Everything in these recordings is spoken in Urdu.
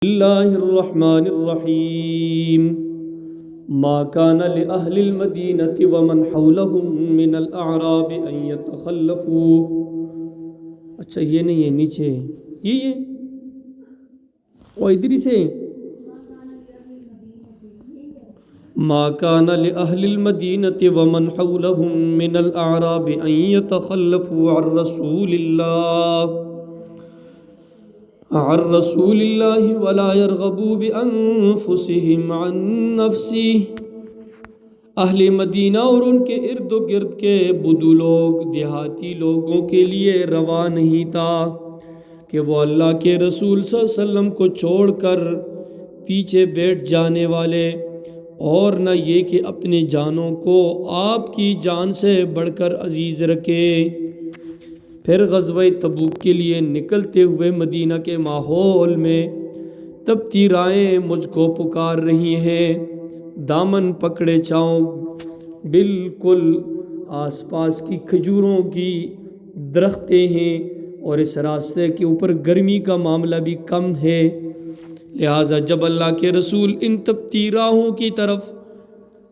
اللہ الرحمن الرحیم ما کان لأہل المدینة ومن حولهم من الاعراب ان يتخلفوا. اچھا یہ نہیں ہے، نیچے یہ وہ ادھر سے ما کان لأہل المدینة ومن حولهم من الاعراب ان يتخلفوا عن رسول اللہ ولا يرغبوا بانفسهم عن نفسه. اہل مدینہ اور ان کے ارد و گرد کے بدو لوگ، دیہاتی لوگوں کے لیے روا نہیں تھا کہ وہ اللہ کے رسول صلی اللہ علیہ وسلم کو چھوڑ کر پیچھے بیٹھ جانے والے، اور نہ یہ کہ اپنی جانوں کو آپ کی جان سے بڑھ کر عزیز رکھے. پھر غزوہ تبوک کے لیے نکلتے ہوئے مدینہ کے ماحول میں تپتی رائیں مجھ کو پکار رہی ہیں. دامن پکڑے چاؤں، بالکل آس پاس کی کھجوروں کی درختیں ہیں اور اس راستے کے اوپر گرمی کا معاملہ بھی کم ہے. لہٰذا جب اللہ کے رسول ان تپتی راہوں کی طرف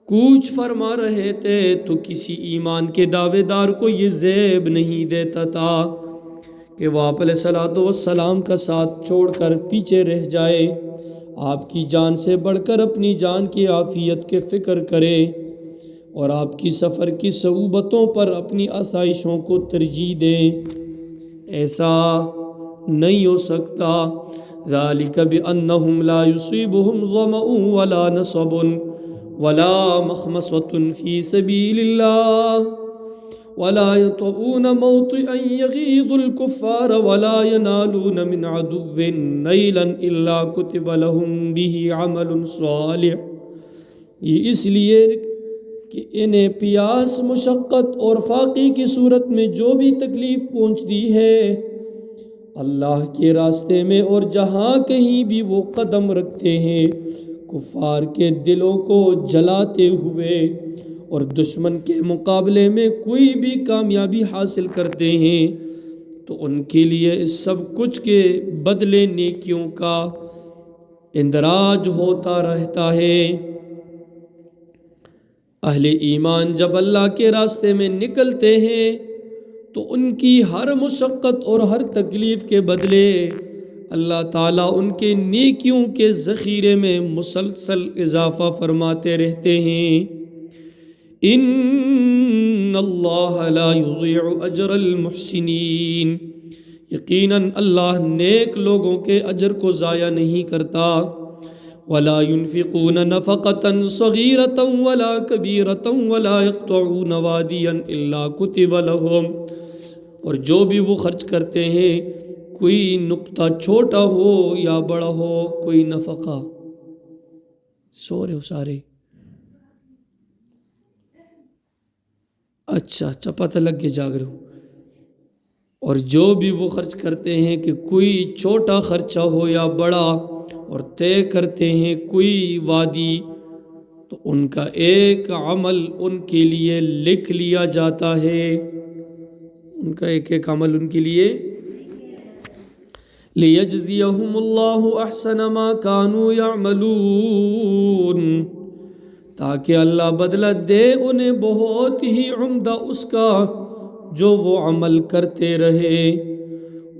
کوچ فرما رہے تھے تو کسی ایمان کے دعوے دار کو یہ زیب نہیں دیتا تھا کہ وہ آپ علیہ الصلوۃ والسلام کا ساتھ چھوڑ کر پیچھے رہ جائے، آپ کی جان سے بڑھ کر اپنی جان کی عافیت کے فکر کرے اور آپ کی سفر کی صعوبتوں پر اپنی آسائشوں کو ترجیح دے. ایسا نہیں ہو سکتا. ذالک بأنہم لا یصیبہم ظمأ ولا نصب ولا مخمصة في سبيل الله ولا يطؤون موطئا يغيظ الكفار ولا ينالون من عدو نيلا إلا كتب لهم به عمل صالح. یہ اس لیے کہ انہیں پیاس، مشقت اور فاقے کی صورت میں جو بھی تکلیف پہنچتی ہے اللہ کے راستے میں اور جہاں کہیں بھی وہ قدم رکھتے ہیں کفار کے دلوں کو جلاتے ہوئے اور دشمن کے مقابلے میں کوئی بھی کامیابی حاصل کرتے ہیں تو ان کے لیے اس سب کچھ کے بدلے نیکیوں کا اندراج ہوتا رہتا ہے. اہل ایمان جب اللہ کے راستے میں نکلتے ہیں تو ان کی ہر مشقت اور ہر تکلیف کے بدلے اللہ تعالیٰ ان کے نیکیوں کے ذخیرے میں مسلسل اضافہ فرماتے رہتے ہیں. ان اللہ لا یضیع اجر المحسنین. یقیناً اللہ نیک لوگوں کے اجر کو ضائع نہیں کرتا. ولا ينفقون نفقة صغيرة ولا كبيرة ولا يقطعون واديا الا كتب لهم. اور جو بھی وہ خرچ کرتے ہیں، کوئی نقطہ چھوٹا ہو یا بڑا ہو، کوئی نفقہ، سو رہے ہو سارے؟ اچھا پتہ لگ کے جاگ رہے ہو. اور جو بھی وہ خرچ کرتے ہیں کہ کوئی چھوٹا خرچہ ہو یا بڑا، اور طے کرتے ہیں کوئی وادی، تو ان کا ایک عمل ان کے لیے لکھ لیا جاتا ہے. ان کا ایک عمل ان کے لیے لیجزیہم اللہ احسن ما کانوا یعملون، تاکہ اللہ بدلہ دے انہیں بہت ہی عمدہ اس کا جو وہ عمل کرتے رہے.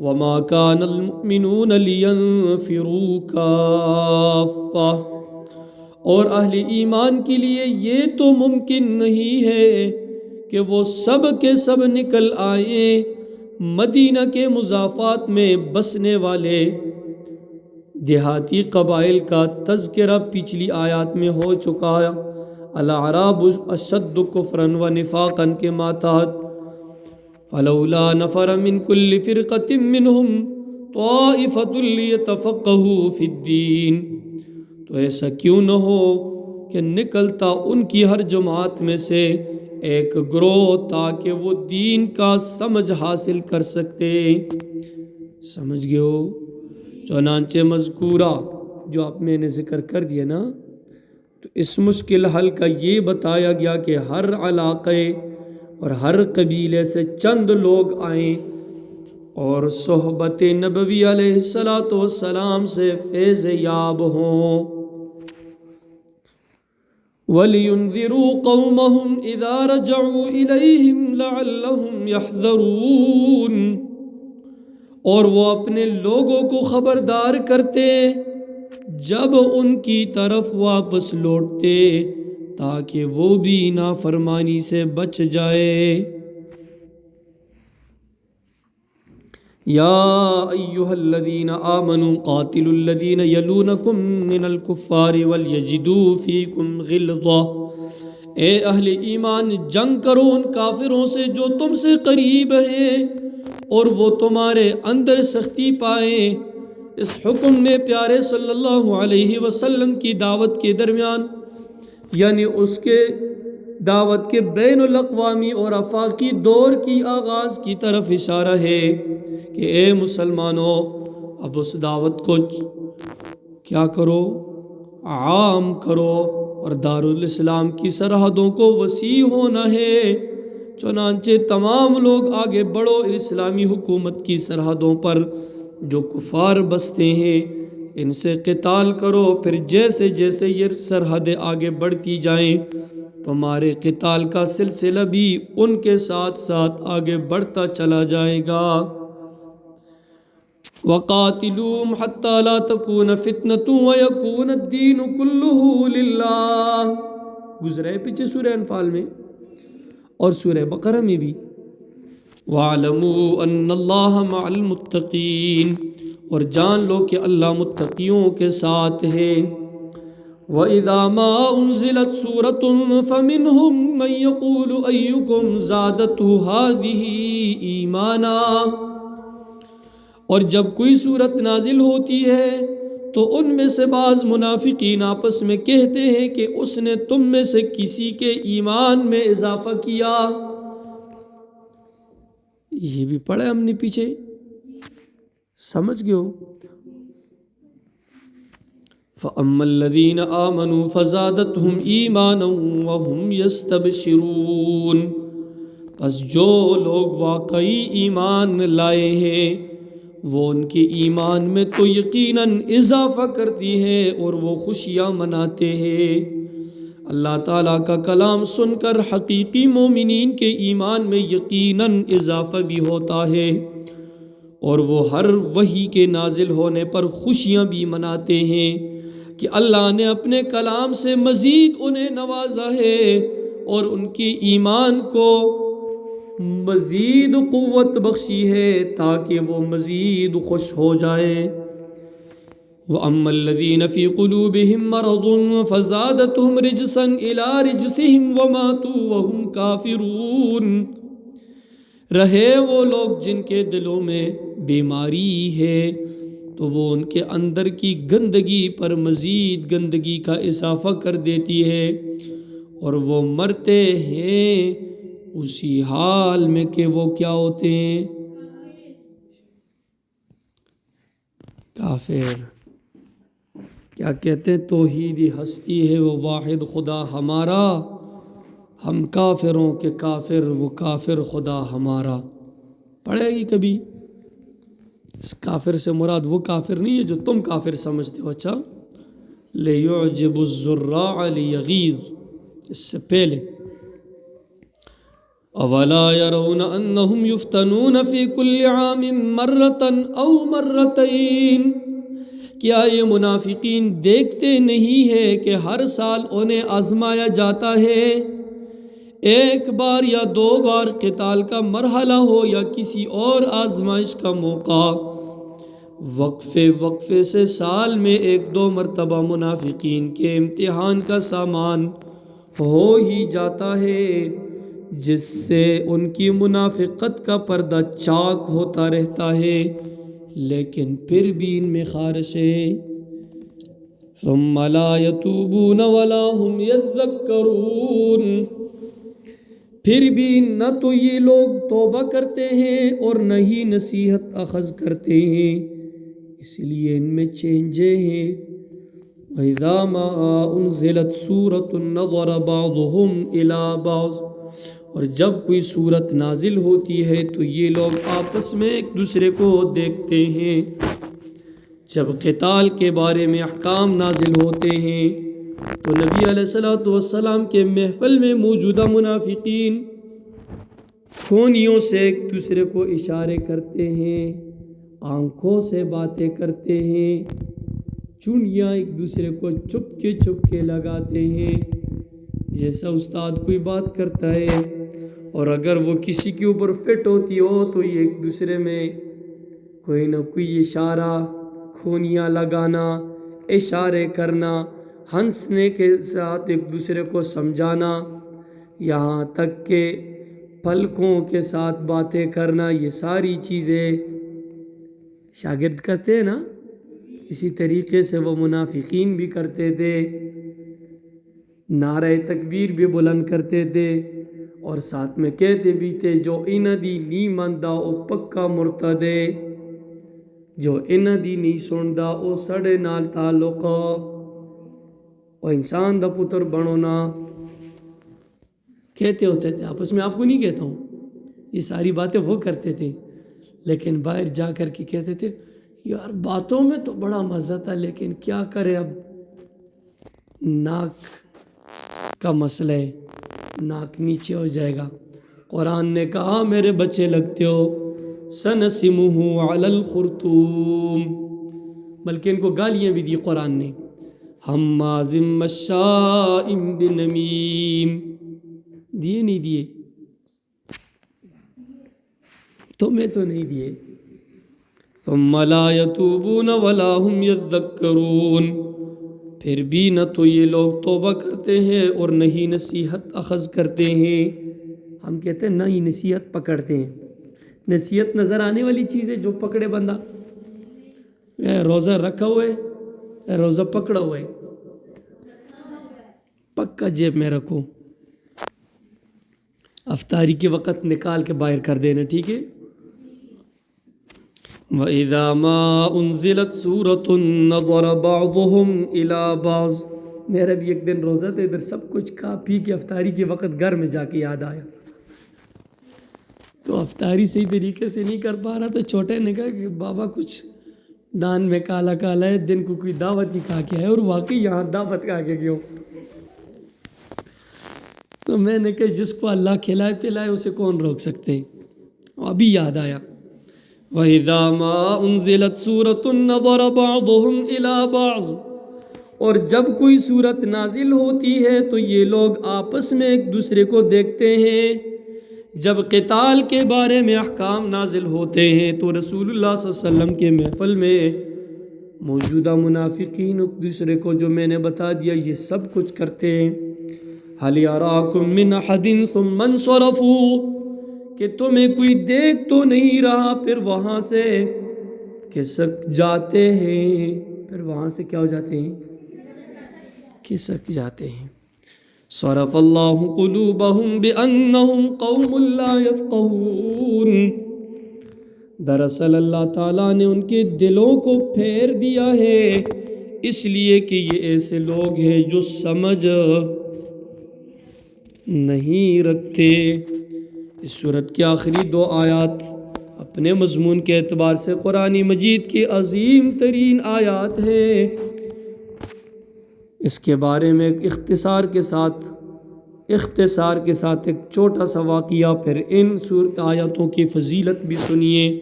وما کان المؤمنون لینفروا کافہ. اور اہل ایمان کے لیے یہ تو ممکن نہیں ہے کہ وہ سب کے سب نکل آئیں. مدینہ کے مضافات میں بسنے والے دیہاتی قبائل کا تذکرہ پچھلی آیات میں ہو چکا ہے. الاعراب اشد کفرا و نفاقا کے ماتحت فلولا نفر من كل فرقة منهم طائفة ليتفقهوا في الدين. تو ایسا کیوں نہ ہو کہ نکلتا ان کی ہر جماعت میں سے ایک گروہ تاکہ وہ دین کا سمجھ حاصل کر سکتے. سمجھ گئے ہو؟ چنانچہ مذکورہ جو آپ میں نے ذکر کر دیا نا، تو اس مشکل حل کا یہ بتایا گیا کہ ہر علاقے اور ہر قبیلے سے چند لوگ آئیں اور صحبت نبوی علیہ الصلاۃ والسلام سے فیض یاب ہوں۔ وَلِيُنذِرُوا قَوْمَهُمْ إِذَا رَجَعُوا إِلَيْهِمْ لَعَلَّهُمْ يَحْذَرُونَ، اور وہ اپنے لوگوں کو خبردار کرتے جب ان کی طرف واپس لوٹتے تاکہ وہ بھی نافرمانی سے بچ جائے۔ یا ایہا الذین آمنوا قاتلوا الذین یلونکم من الکفار ولیجدوا فیکم غلظہ، اے اہل ایمان جنگ کرو ان کافروں سے جو تم سے قریب ہیں اور وہ تمہارے اندر سختی پائیں۔ اس حکم نے پیارے صلی اللہ علیہ وسلم کی دعوت کے درمیان، یعنی اس کے دعوت کے بین الاقوامی اور آفاقی دور کی آغاز کی طرف اشارہ ہے کہ اے مسلمانوں، اب اس دعوت کو کیا کرو؟ عام کرو، اور دارالاسلام کی سرحدوں کو وسیع ہونا ہے۔ چنانچہ تمام لوگ آگے بڑھو اسلامی حکومت کی سرحدوں پر جو کفار بستے ہیں ان سے قتال کرو، پھر جیسے جیسے یہ سرحدیں آگے بڑھتی جائیں تمہارے قتال کا سلسلہ بھی ان کے ساتھ ساتھ آگے بڑھتا چلا جائے گا۔ وَقَاتِلُوهُمْ حَتَّى لَا تَكُونَ فِتْنَةٌ وَيَكُونَ الدِّينُ كُلُّهُ لِلَّهِ، گزرے پیچھے سورہ انفال میں اور سورہ بقرہ میں بھی۔ وَاعْلَمُوا أَنَّ اللَّهَ مَعَ الْمُتَّقِينَ، اور جان لو کہ اللہ متقیوں کے ساتھ ہے۔ وَإِذَا مَا أُنزِلَتْ سُورَةٌ فَمِنْهُمْ مَنْ يَقُولُ أَيُّكُمْ زَادَتْهُ هَٰذِهِ إِيمَانًا، اور جب کوئی صورت نازل ہوتی ہے تو ان میں سے بعض منافقین آپس میں کہتے ہیں کہ اس نے تم میں سے کسی کے ایمان میں اضافہ کیا۔ یہ بھی پڑھا ہم نے پیچھے، سمجھ گئے ہو؟ فَأَمَّا الَّذِينَ آمَنُوا فَزَادَتْهُمْ إِيمَانًا وَهُمْ يَسْتَبْشِرُونَ، پس جو لوگ واقعی ایمان لائے ہیں وہ ان کے ایمان میں تو یقیناً اضافہ کرتی ہے اور وہ خوشیاں مناتے ہیں۔ اللہ تعالیٰ کا کلام سن کر حقیقی مومنین کے ایمان میں یقیناً اضافہ بھی ہوتا ہے، اور وہ ہر وحی کے نازل ہونے پر خوشیاں بھی مناتے ہیں کہ اللہ نے اپنے کلام سے مزید انہیں نوازا ہے اور ان کے ایمان کو مزید قوت بخشی ہے تاکہ وہ مزید خوش ہو جائے۔ وَأَمَّا الَّذِينَ فِي قُلُوبِهِم مَّرَضٌ فَزَادَتْهُمْ رِجْسًا إِلَىٰ رِجْسِهِمْ وَمَاتُوا وَهُمْ كَافِرُونَ، رہے وہ لوگ جن کے دلوں میں بیماری ہے تو وہ ان کے اندر کی گندگی پر مزید گندگی کا اضافہ کر دیتی ہے، اور وہ مرتے ہیں اسی حال میں کہ وہ کیا ہوتے ہیں؟ کافر۔ کیا کہتے ہیں؟ توحیدی ہستی ہے وہ واحد خدا ہمارا، ہم کافروں کے کافر، وہ کافر خدا ہمارا۔ پڑھے گی کبھی؟ اس کافر سے مراد وہ کافر نہیں ہے جو تم کافر سمجھتے ہو۔ اچھا، لِيُعْجِبُ الزُّرَّاعَ لِيَغِيظَ، اس سے پہلے أَوَلَا يَرَوْنَ أَنَّهُمْ يُفْتَنُونَ فِي كُلِّ عَامٍ مَرَّةً أَوْ مَرَّتَيْنِ، کیا یہ منافقین دیکھتے نہیں ہے کہ ہر سال انہیں آزمایا جاتا ہے، ایک بار یا دو بار قتال کا مرحلہ ہو یا کسی اور آزمائش کا موقع، وقفے وقفے سے سال میں ایک دو مرتبہ منافقین کے امتحان کا سامان ہو ہی جاتا ہے جس سے ان کی منافقت کا پردہ چاک ہوتا رہتا ہے، لیکن پھر بھی ان میں خارش ہے۔ ثم لا يتوبون ولا هم يذكرون، پھر بھی نہ تو یہ لوگ توبہ کرتے ہیں اور نہ ہی نصیحت اخذ کرتے ہیں، اس لیے ان میں چینجے ہیں۔ وَإِذَا مَا أُنزِلَتْ سُورَةٌ نَظَرَ بَعْضُهُمْ إِلَىٰ بَعْضٍ اور جب کوئی صورت نازل ہوتی ہے تو یہ لوگ آپس میں ایک دوسرے کو دیکھتے ہیں۔ جب قتال کے بارے میں احکام نازل ہوتے ہیں تو نبی علیہ الصلوۃ والسلام کے محفل میں موجودہ منافقین کھونیوں سے ایک دوسرے کو اشارے کرتے ہیں، آنکھوں سے باتیں کرتے ہیں، چونیاں ایک دوسرے کو چپ کے لگاتے ہیں، جیسا استاد کوئی بات کرتا ہے اور اگر وہ کسی کے اوپر فٹ ہوتی ہو تو یہ ایک دوسرے میں کوئی نہ کوئی اشارہ، کھونیاں لگانا، اشارے کرنا، ہنسنے کے ساتھ ایک دوسرے کو سمجھانا، یہاں تک کہ پلکوں کے ساتھ باتیں کرنا، یہ ساری چیزیں شاگرد کرتے ہیں نا، اسی طریقے سے وہ منافقین بھی کرتے تھے، نعرہ تکبیر بھی بلند کرتے تھے اور ساتھ میں کہتے بھی تھے جو ان دی نی مندا او پکا مرتد ہے، جو ان دی نہیں سندا او سڑے نال تعلق او انسان دا پتر بنو نا، کہتے ہوتے تھے آپس میں۔ آپ کو نہیں کہتا ہوں، یہ ساری باتیں وہ کرتے تھے، لیکن باہر جا کر کے کہتے تھے یار باتوں میں تو بڑا مزہ تھا لیکن کیا کرے، اب ناک کا مسئلہ ہے، ناک نیچے ہو جائے گا۔ قرآن نے کہا میرے بچے لگتے ہو سنسمہ علی الخرطوم، بلکہ ان کو گالیاں بھی دی قرآن نے، ہمازٍ مشاء بنمیم، دیے نہیں دیے؟ تمہیں تو نہیں دیے۔ ثم لا یتوبون ولا هم یذکرون، پھر بھی نہ تو یہ لوگ توبہ کرتے ہیں اور نہ ہی نصیحت اخذ کرتے ہیں۔ ہم کہتے ہیں نہ ہی نصیحت پکڑتے ہیں۔ نصیحت نظر آنے والی چیز ہے جو پکڑے بندہ، روزہ رکھا ہوا ہے، روزہ پکڑا ہوا ہے، پکا جیب میں رکھو، افطاری کے وقت نکال کے باہر کر دینا، ٹھیک ہے۔ وَإِذَا مَا أُنزِلَتْ سُورَةٌ نَظَرَ بَعْضُهُمْ إِلَى بَعْضٍ، میرا بھی ایک دن روزہ تھا، ادھر سب کچھ کھا پی کے افطاری کے وقت گھر میں جا کے یاد آیا، تو افطاری صحیح طریقے سے نہیں کر پا رہا تھا۔ چھوٹے نے کہا کہ بابا کچھ دان میں کالا کالا ہے، دن کو کوئی دعوت نہیں کھا کے آئے، اور واقعی یہاں دعوت کھا کے گئے ہو۔ تو میں نے کہا جس کو اللہ کھلائے پلائے اسے کون روک سکتے ہیں، ابھی یاد آیا۔ وَإِذَا مَا أُنزِلَتْ سُورَةٌ نَظَرَ بَعْضُهُمْ إِلَى بَعْضٍ، اور جب کوئی صورت نازل ہوتی ہے تو یہ لوگ آپس میں ایک دوسرے کو دیکھتے ہیں۔ جب قتال کے بارے میں احکام نازل ہوتے ہیں تو رسول اللہ صلی اللہ علیہ وسلم کے محفل میں موجودہ منافقین ایک دوسرے کو جو میں نے بتا دیا یہ سب کچھ کرتے ہیں۔ هَلْ يَرَاكُمْ مِنْ أَحَدٍ ثُمَّ انصَرَفُوا، کہ تمہیں کوئی دیکھ تو نہیں رہا، پھر وہاں سے کھسک جاتے ہیں، پھر وہاں سے کیا ہو جاتے ہیں، کھسک جاتے ہیں۔ صرف اللہ قلوبہم بأنہم قوم لا یفقہون، دراصل اللہ تعالیٰ نے ان کے دلوں کو پھیر دیا ہے اس لیے کہ یہ ایسے لوگ ہیں جو سمجھ نہیں رکھتے۔ اس سورت کی آخری 2 آیات اپنے مضمون کے اعتبار سے قرآن مجید کی عظیم ترین آیات ہیں۔ اس کے بارے میں اختصار کے ساتھ ایک چھوٹا سا واقعہ، پھر ان آیاتوں کی فضیلت بھی سنیے۔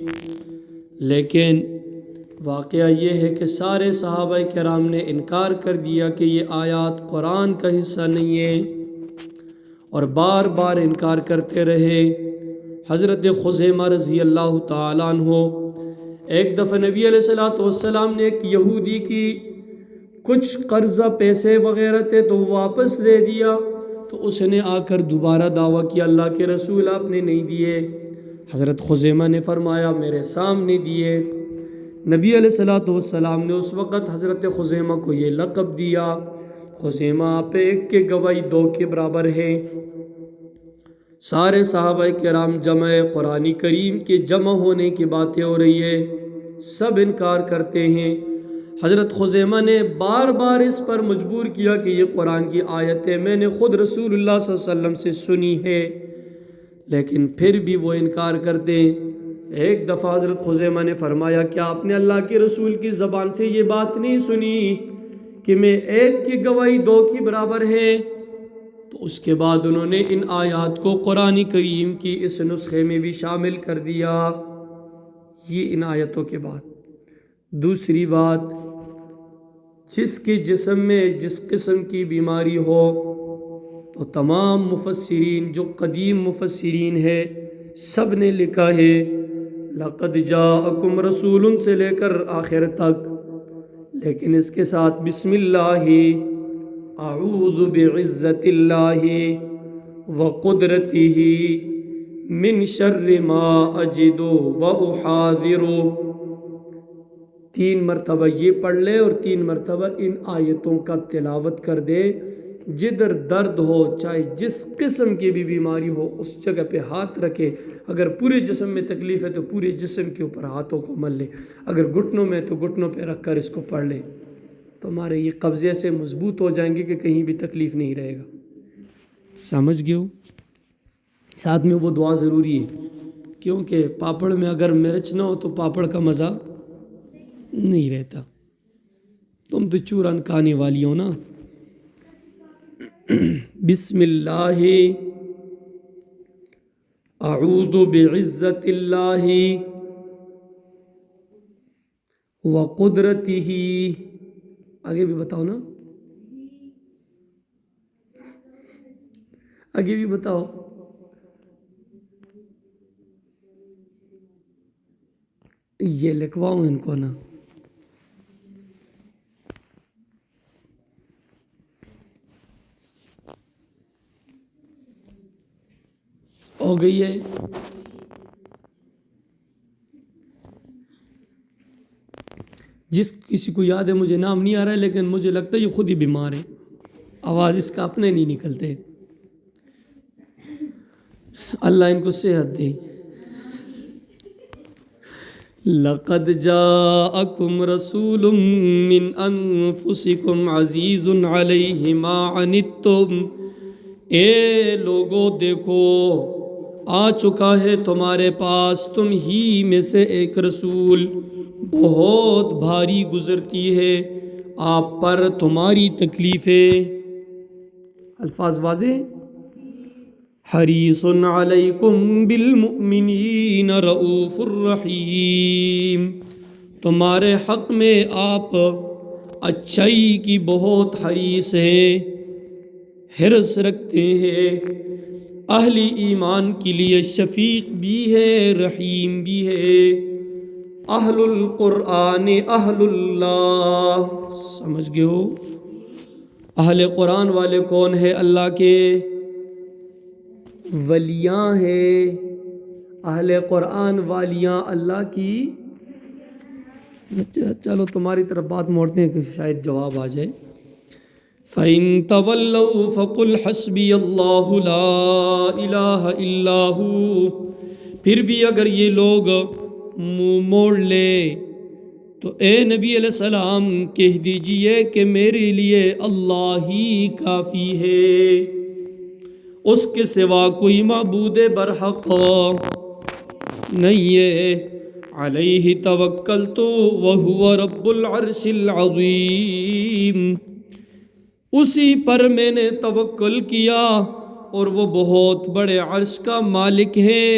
لیکن واقعہ یہ ہے کہ سارے صحابہ کرام نے انکار کر دیا کہ یہ آیات قرآن کا حصہ نہیں ہے، اور بار بار انکار کرتے رہے۔ حضرت خزیمہ رضی اللہ تعالیٰ عنہ، ایک دفعہ نبی علیہ الصلوۃ والسلام نے ایک یہودی کی کچھ قرضہ پیسے وغیرہ تھے تو واپس دے دیا، تو اس نے آ کر دوبارہ دعویٰ کیا اللہ کے رسول آپ نے نہیں دیے۔ حضرت خزیمہ نے فرمایا میرے سامنے دیے۔ نبی علیہ الصلوۃ والسلام نے اس وقت حضرت خزیمہ کو یہ لقب دیا، خزیمہ آپ ایک کے گواہی 2 کے برابر ہے۔ سارے صحابہ کرام جمع، قرآن کریم کے جمع ہونے کی باتیں ہو رہی ہے، سب انکار کرتے ہیں۔ حضرت خزیمہ نے بار بار اس پر مجبور کیا کہ یہ قرآن کی آیتیں میں نے خود رسول اللہ صلی اللہ علیہ وسلم سے سنی ہے، لیکن پھر بھی وہ انکار کرتے ہیں۔ ایک دفعہ حضرت خزیمہ نے فرمایا کیا آپ نے اللہ کے رسول کی زبان سے یہ بات نہیں سنی کہ میں ایک کی گواہی دو کی برابر ہے؟ تو اس کے بعد انہوں نے ان آیات کو قرآن کریم کی اس نسخے میں بھی شامل کر دیا۔ یہ ان آیتوں کے بعد دوسری بات، جس کے جسم میں جس قسم کی بیماری ہو تو تمام مفسرین جو قدیم مفسرین ہے سب نے لکھا ہے لقد جاءکم رسول سے لے کر آخر تک، لیکن اس کے ساتھ بسم اللہ اعوذ بعزت اللہ وقدرتہ من شر ما اجد واحاذر، 3 مرتبہ یہ پڑھ لے اور 3 مرتبہ ان آیتوں کا تلاوت کر دے۔ جدھر درد ہو چاہے جس قسم کی بھی بیماری ہو اس جگہ پہ ہاتھ رکھے، اگر پورے جسم میں تکلیف ہے تو پورے جسم کے اوپر ہاتھوں کو مل لے، اگر گھٹنوں میں تو گھٹنوں پہ رکھ کر اس کو پڑھ لے، تو ہمارے یہ قبضے سے مضبوط ہو جائیں گے کہ کہیں بھی تکلیف نہیں رہے گا۔ سمجھ گئے ہو؟ ساتھ میں وہ دعا ضروری ہے، کیونکہ پاپڑ میں اگر مرچ نہ ہو تو پاپڑ کا مزہ نہیں رہتا۔ تم تو چورن کھانے والی ہو نا۔ بسم اللہ اعوذ بعزت اللہ وقدرتہ، آگے بھی بتاؤ نا، آگے بھی بتاؤ۔ یہ لکھواؤں ان کو نا۔ ہو گئی ہے؟ جس کسی کو یاد ہے، مجھے نام نہیں آ رہا ہے لیکن مجھے لگتا ہے یہ خود ہی بیمار ہے، آواز اس کا اپنے نہیں نکلتے۔ اللہ ان کو صحت دے۔ لقد جاءکم رسول من انفسکم عزیز علیہ ما عنتم، اے لوگو دیکھو آ چکا ہے تمہارے پاس تم ہی میں سے ایک رسول، بہت بھاری گزرتی ہے آپ پر تمہاری تکلیفیں۔ الفاظ واضح؟ حریص علیکم بالمؤمنین رؤوف الرحیم، تمہارے حق میں آپ اچھائی کی بہت حریص ہیں، حرص رکھتے ہیں، اہل ایمان کے لیے شفیق بھی ہے رحیم بھی ہے۔ اہل القرآن اہل اللہ، سمجھ گئے ہو؟ اہل قرآن والے کون ہیں؟ اللہ کے ولیاں ہیں، اہل قرآن والیاں اللہ کی۔ چلو تمہاری طرف بات موڑتے ہیں کہ شاید جواب آ جائے۔ فَإِن تَوَلَّوْا فَقُلْ حَسْبِيَ اللَّهُ لَا إِلَٰهَ إِلَّا هُوَ، پھر بھی اگر یہ لوگ منہ موڑ لے تو اے نبی علیہ السلام کہہ دیجئے کہ میرے لیے اللہ ہی کافی ہے، اس کے سوا کوئی معبود برحق نہیں ہے۔ علیہ توکلت وہو رب العرش العظیم، اسی پر میں نے توکل کیا اور وہ بہت بڑے عرش کا مالک ہے۔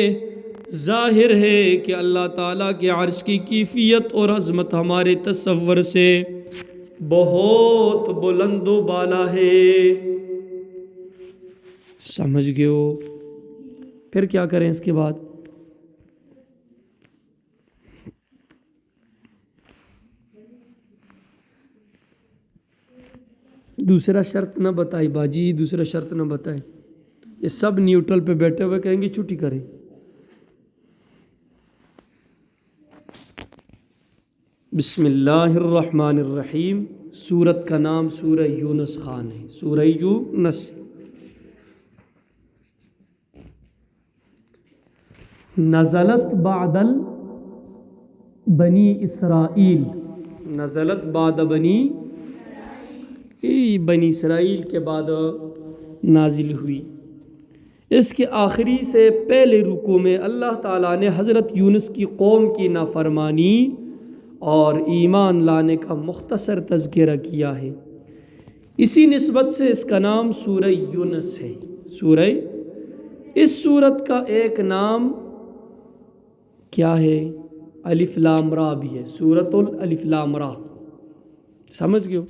ظاہر ہے کہ اللہ تعالیٰ کے عرش کی کیفیت اور عظمت ہمارے تصور سے بہت بلند و بالا ہے۔ سمجھ گئے ہو؟ پھر کیا کریں اس کے بعد؟ دوسرا شرط نہ بتائی باجی، دوسرا شرط نہ بتائیں، یہ سب نیوٹرل پہ بیٹھے ہوئے کہیں گے چھٹی کریں۔ بسم اللہ الرحمن الرحیم، سورت کا نام سورہ یونس خان ہے، سورہ یونس۔ نزلت بعد بنی اسرائیل، نزلت بعد بنی اسرائیل کے بعد نازل ہوئی۔ اس کے آخری سے پہلے رکوع میں اللہ تعالیٰ نے حضرت یونس کی قوم کی نافرمانی اور ایمان لانے کا مختصر تذکرہ کیا ہے۔ اسی نسبت سے اس کا نام سورہ یونس ہے۔ اس سورت کا ایک نام کیا ہے؟ الف لام را بھی ہے، سورۃ الالف لام را، سمجھ گئے ہو؟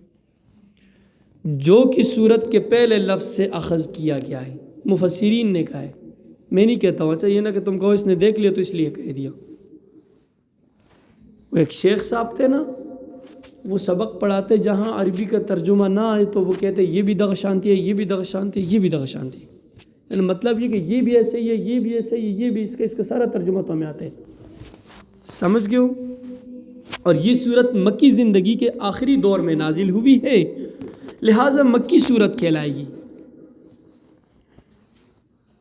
جو کہ سورت کے پہلے لفظ سے اخذ کیا گیا ہے، مفسرین نے کہا ہے، میں نہیں کہتا ہوں۔ اچھا یہ نہ کہ تم کہو اس نے دیکھ لیا تو اس لیے کہہ دیا۔ وہ ایک شیخ صاحب تھے نا، وہ سبق پڑھاتے، جہاں عربی کا ترجمہ نہ آئے تو وہ کہتے یہ بھی دغشانتی ہے، یہ بھی دغشانتی ہے، یہ بھی دغشانتی ہے، یعنی مطلب یہ کہ یہ بھی ایسے ہی ہے، یہ بھی ایسے ہی ہے، یہ بھی اس کا سارا ترجمہ تو ہمیں آتا ہے، سمجھ گئے ہو؟ اور یہ صورت مکی زندگی کے آخری دور میں نازل ہوئی ہے، لہٰذا مکی صورت کہلائے گی۔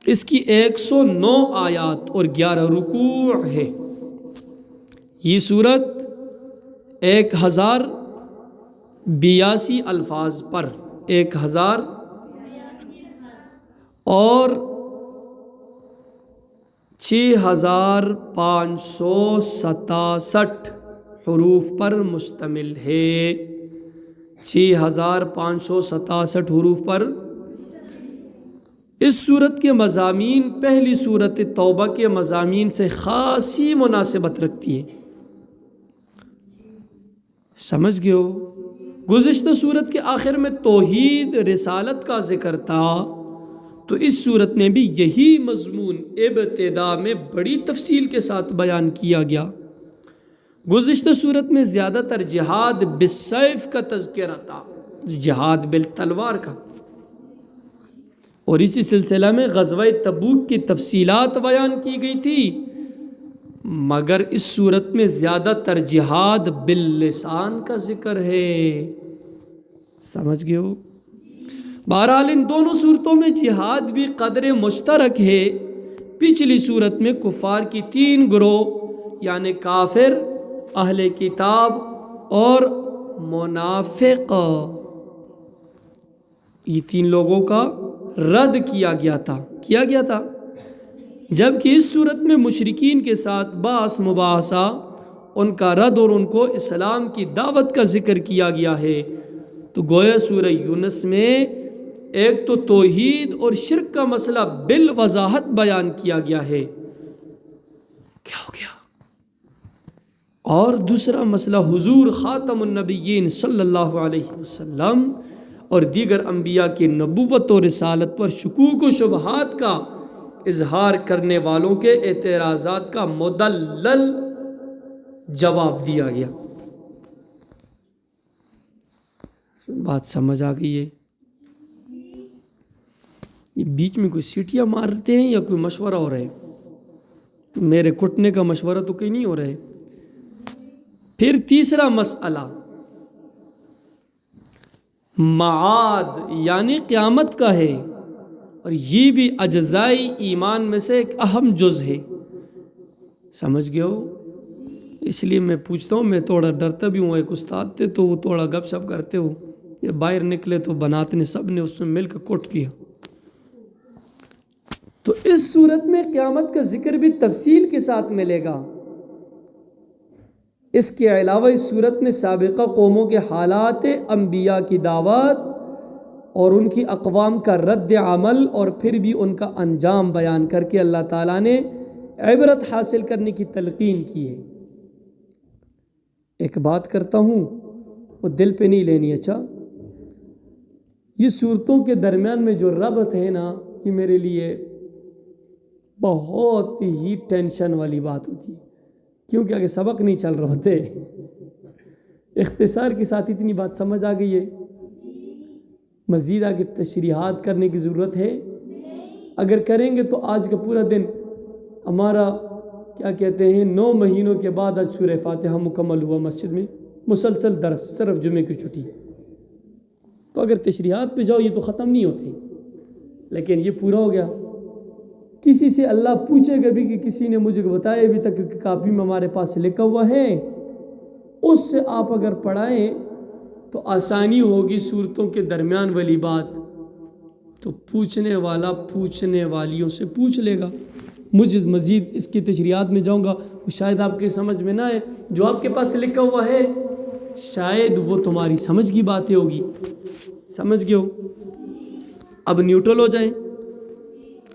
اس کی 109 آیات اور 11 رکوع ہے۔ یہ صورت 1082 الفاظ پر 1000 اور 6567 حروف پر مشتمل ہے۔ 6567 حروف پر۔ اس صورت کے مضامین پہلی صورت توبہ کے مضامین سے خاصی مناسبت رکھتی ہے، سمجھ گئے ہو؟ گزشتہ صورت کے آخر میں توحید رسالت کا ذکر تھا، تو اس صورت میں بھی یہی مضمون ابتدا میں بڑی تفصیل کے ساتھ بیان کیا گیا۔ گزشتہ صورت میں زیادہ تر جہاد بالسیف کا تذکرہ تھا، جہاد بالتلوار کا، اور اسی سلسلہ میں غزوہ تبوک کی تفصیلات بیان کی گئی تھی، مگر اس صورت میں زیادہ تر جہاد باللسان کا ذکر ہے، سمجھ گئے ہو؟ بہرحال ان دونوں صورتوں میں جہاد بھی قدر مشترک ہے۔ پچھلی صورت میں کفار کی 3 گروہ یعنی کافر، اہل کتاب اور منافق، یہ 3 لوگوں کا رد کیا گیا تھا، جبکہ اس صورت میں مشرکین کے ساتھ بحث مباحثہ، ان کا رد اور ان کو اسلام کی دعوت کا ذکر کیا گیا ہے۔ تو گویا سورہ یونس میں ایک تو توحید اور شرک کا مسئلہ بالوضاحت بیان کیا گیا ہے، کیا ہو گیا؟ اور دوسرا مسئلہ حضور خاتم النبیین صلی اللہ علیہ وسلم اور دیگر انبیاء کی نبوت و رسالت پر شکوک و شبہات کا اظہار کرنے والوں کے اعتراضات کا مدلل جواب دیا گیا۔ بات سمجھ آ گئی ہے؟ یہ بیچ میں کوئی سیٹیاں مارتے ہیں یا کوئی مشورہ ہو رہا ہے؟ میرے کٹنے کا مشورہ تو کہیں نہیں ہو رہا ہے۔ پھر تیسرا مسئلہ معاد یعنی قیامت کا ہے، اور یہ بھی اجزائی ایمان میں سے ایک اہم جز ہے، سمجھ گئے ہو؟ اس لیے میں پوچھتا ہوں، میں تھوڑا ڈرتا بھی ہوں، ایک استاد تھے تو وہ تھوڑا گپ شپ کرتے ہو، یہ باہر نکلے تو بنات نے سب نے اس میں مل کر کوٹ کیا۔ تو اس صورت میں قیامت کا ذکر بھی تفصیل کے ساتھ ملے گا۔ اس کے علاوہ اس صورت میں سابقہ قوموں کے حالات، انبیاء کی دعوت اور ان کی اقوام کا رد عمل، اور پھر بھی ان کا انجام بیان کر کے اللہ تعالیٰ نے عبرت حاصل کرنے کی تلقین کی ہے۔ ایک بات کرتا ہوں، وہ دل پہ نہیں لینی، اچھا؟ یہ صورتوں کے درمیان میں جو ربط ہے نا، یہ میرے لیے بہت ہی ٹینشن والی بات ہوتی ہے، کیونکہ آگے سبق نہیں چل رہے ہوتے۔ اختصار کے ساتھ اتنی بات سمجھ آ گئی ہے، مزید آگے تشریحات کرنے کی ضرورت ہے؟ اگر کریں گے تو آج کا پورا دن ہمارا کیا کہتے ہیں 9 مہینوں کے بعد آج سورہ فاتحہ مکمل ہوا، مسجد میں مسلسل درس، صرف جمعے کی چھٹی، تو اگر تشریحات پہ جاؤ یہ تو ختم نہیں ہوتے، لیکن یہ پورا ہو گیا۔ کسی سے اللہ پوچھے گا بھی کہ کسی نے مجھے بتایا ابھی تک کہ کاپی میں ہمارے پاس لکھا ہوا ہے، اس سے آپ اگر پڑھائیں تو آسانی ہوگی صورتوں کے درمیان والی بات، تو تو پوچھنے والا پوچھنے والیوں سے پوچھ لے گا. مجھے مزید اس کی تشریحات میں جاؤں گا وہ شاید آپ کے سمجھ میں نہ آئے. جو آپ کے پاس لکھا ہوا ہے شاید وہ تمہاری سمجھ کی باتیں ہوگی. سمجھ گئے ہو؟ اب نیوٹرل ہو جائیں.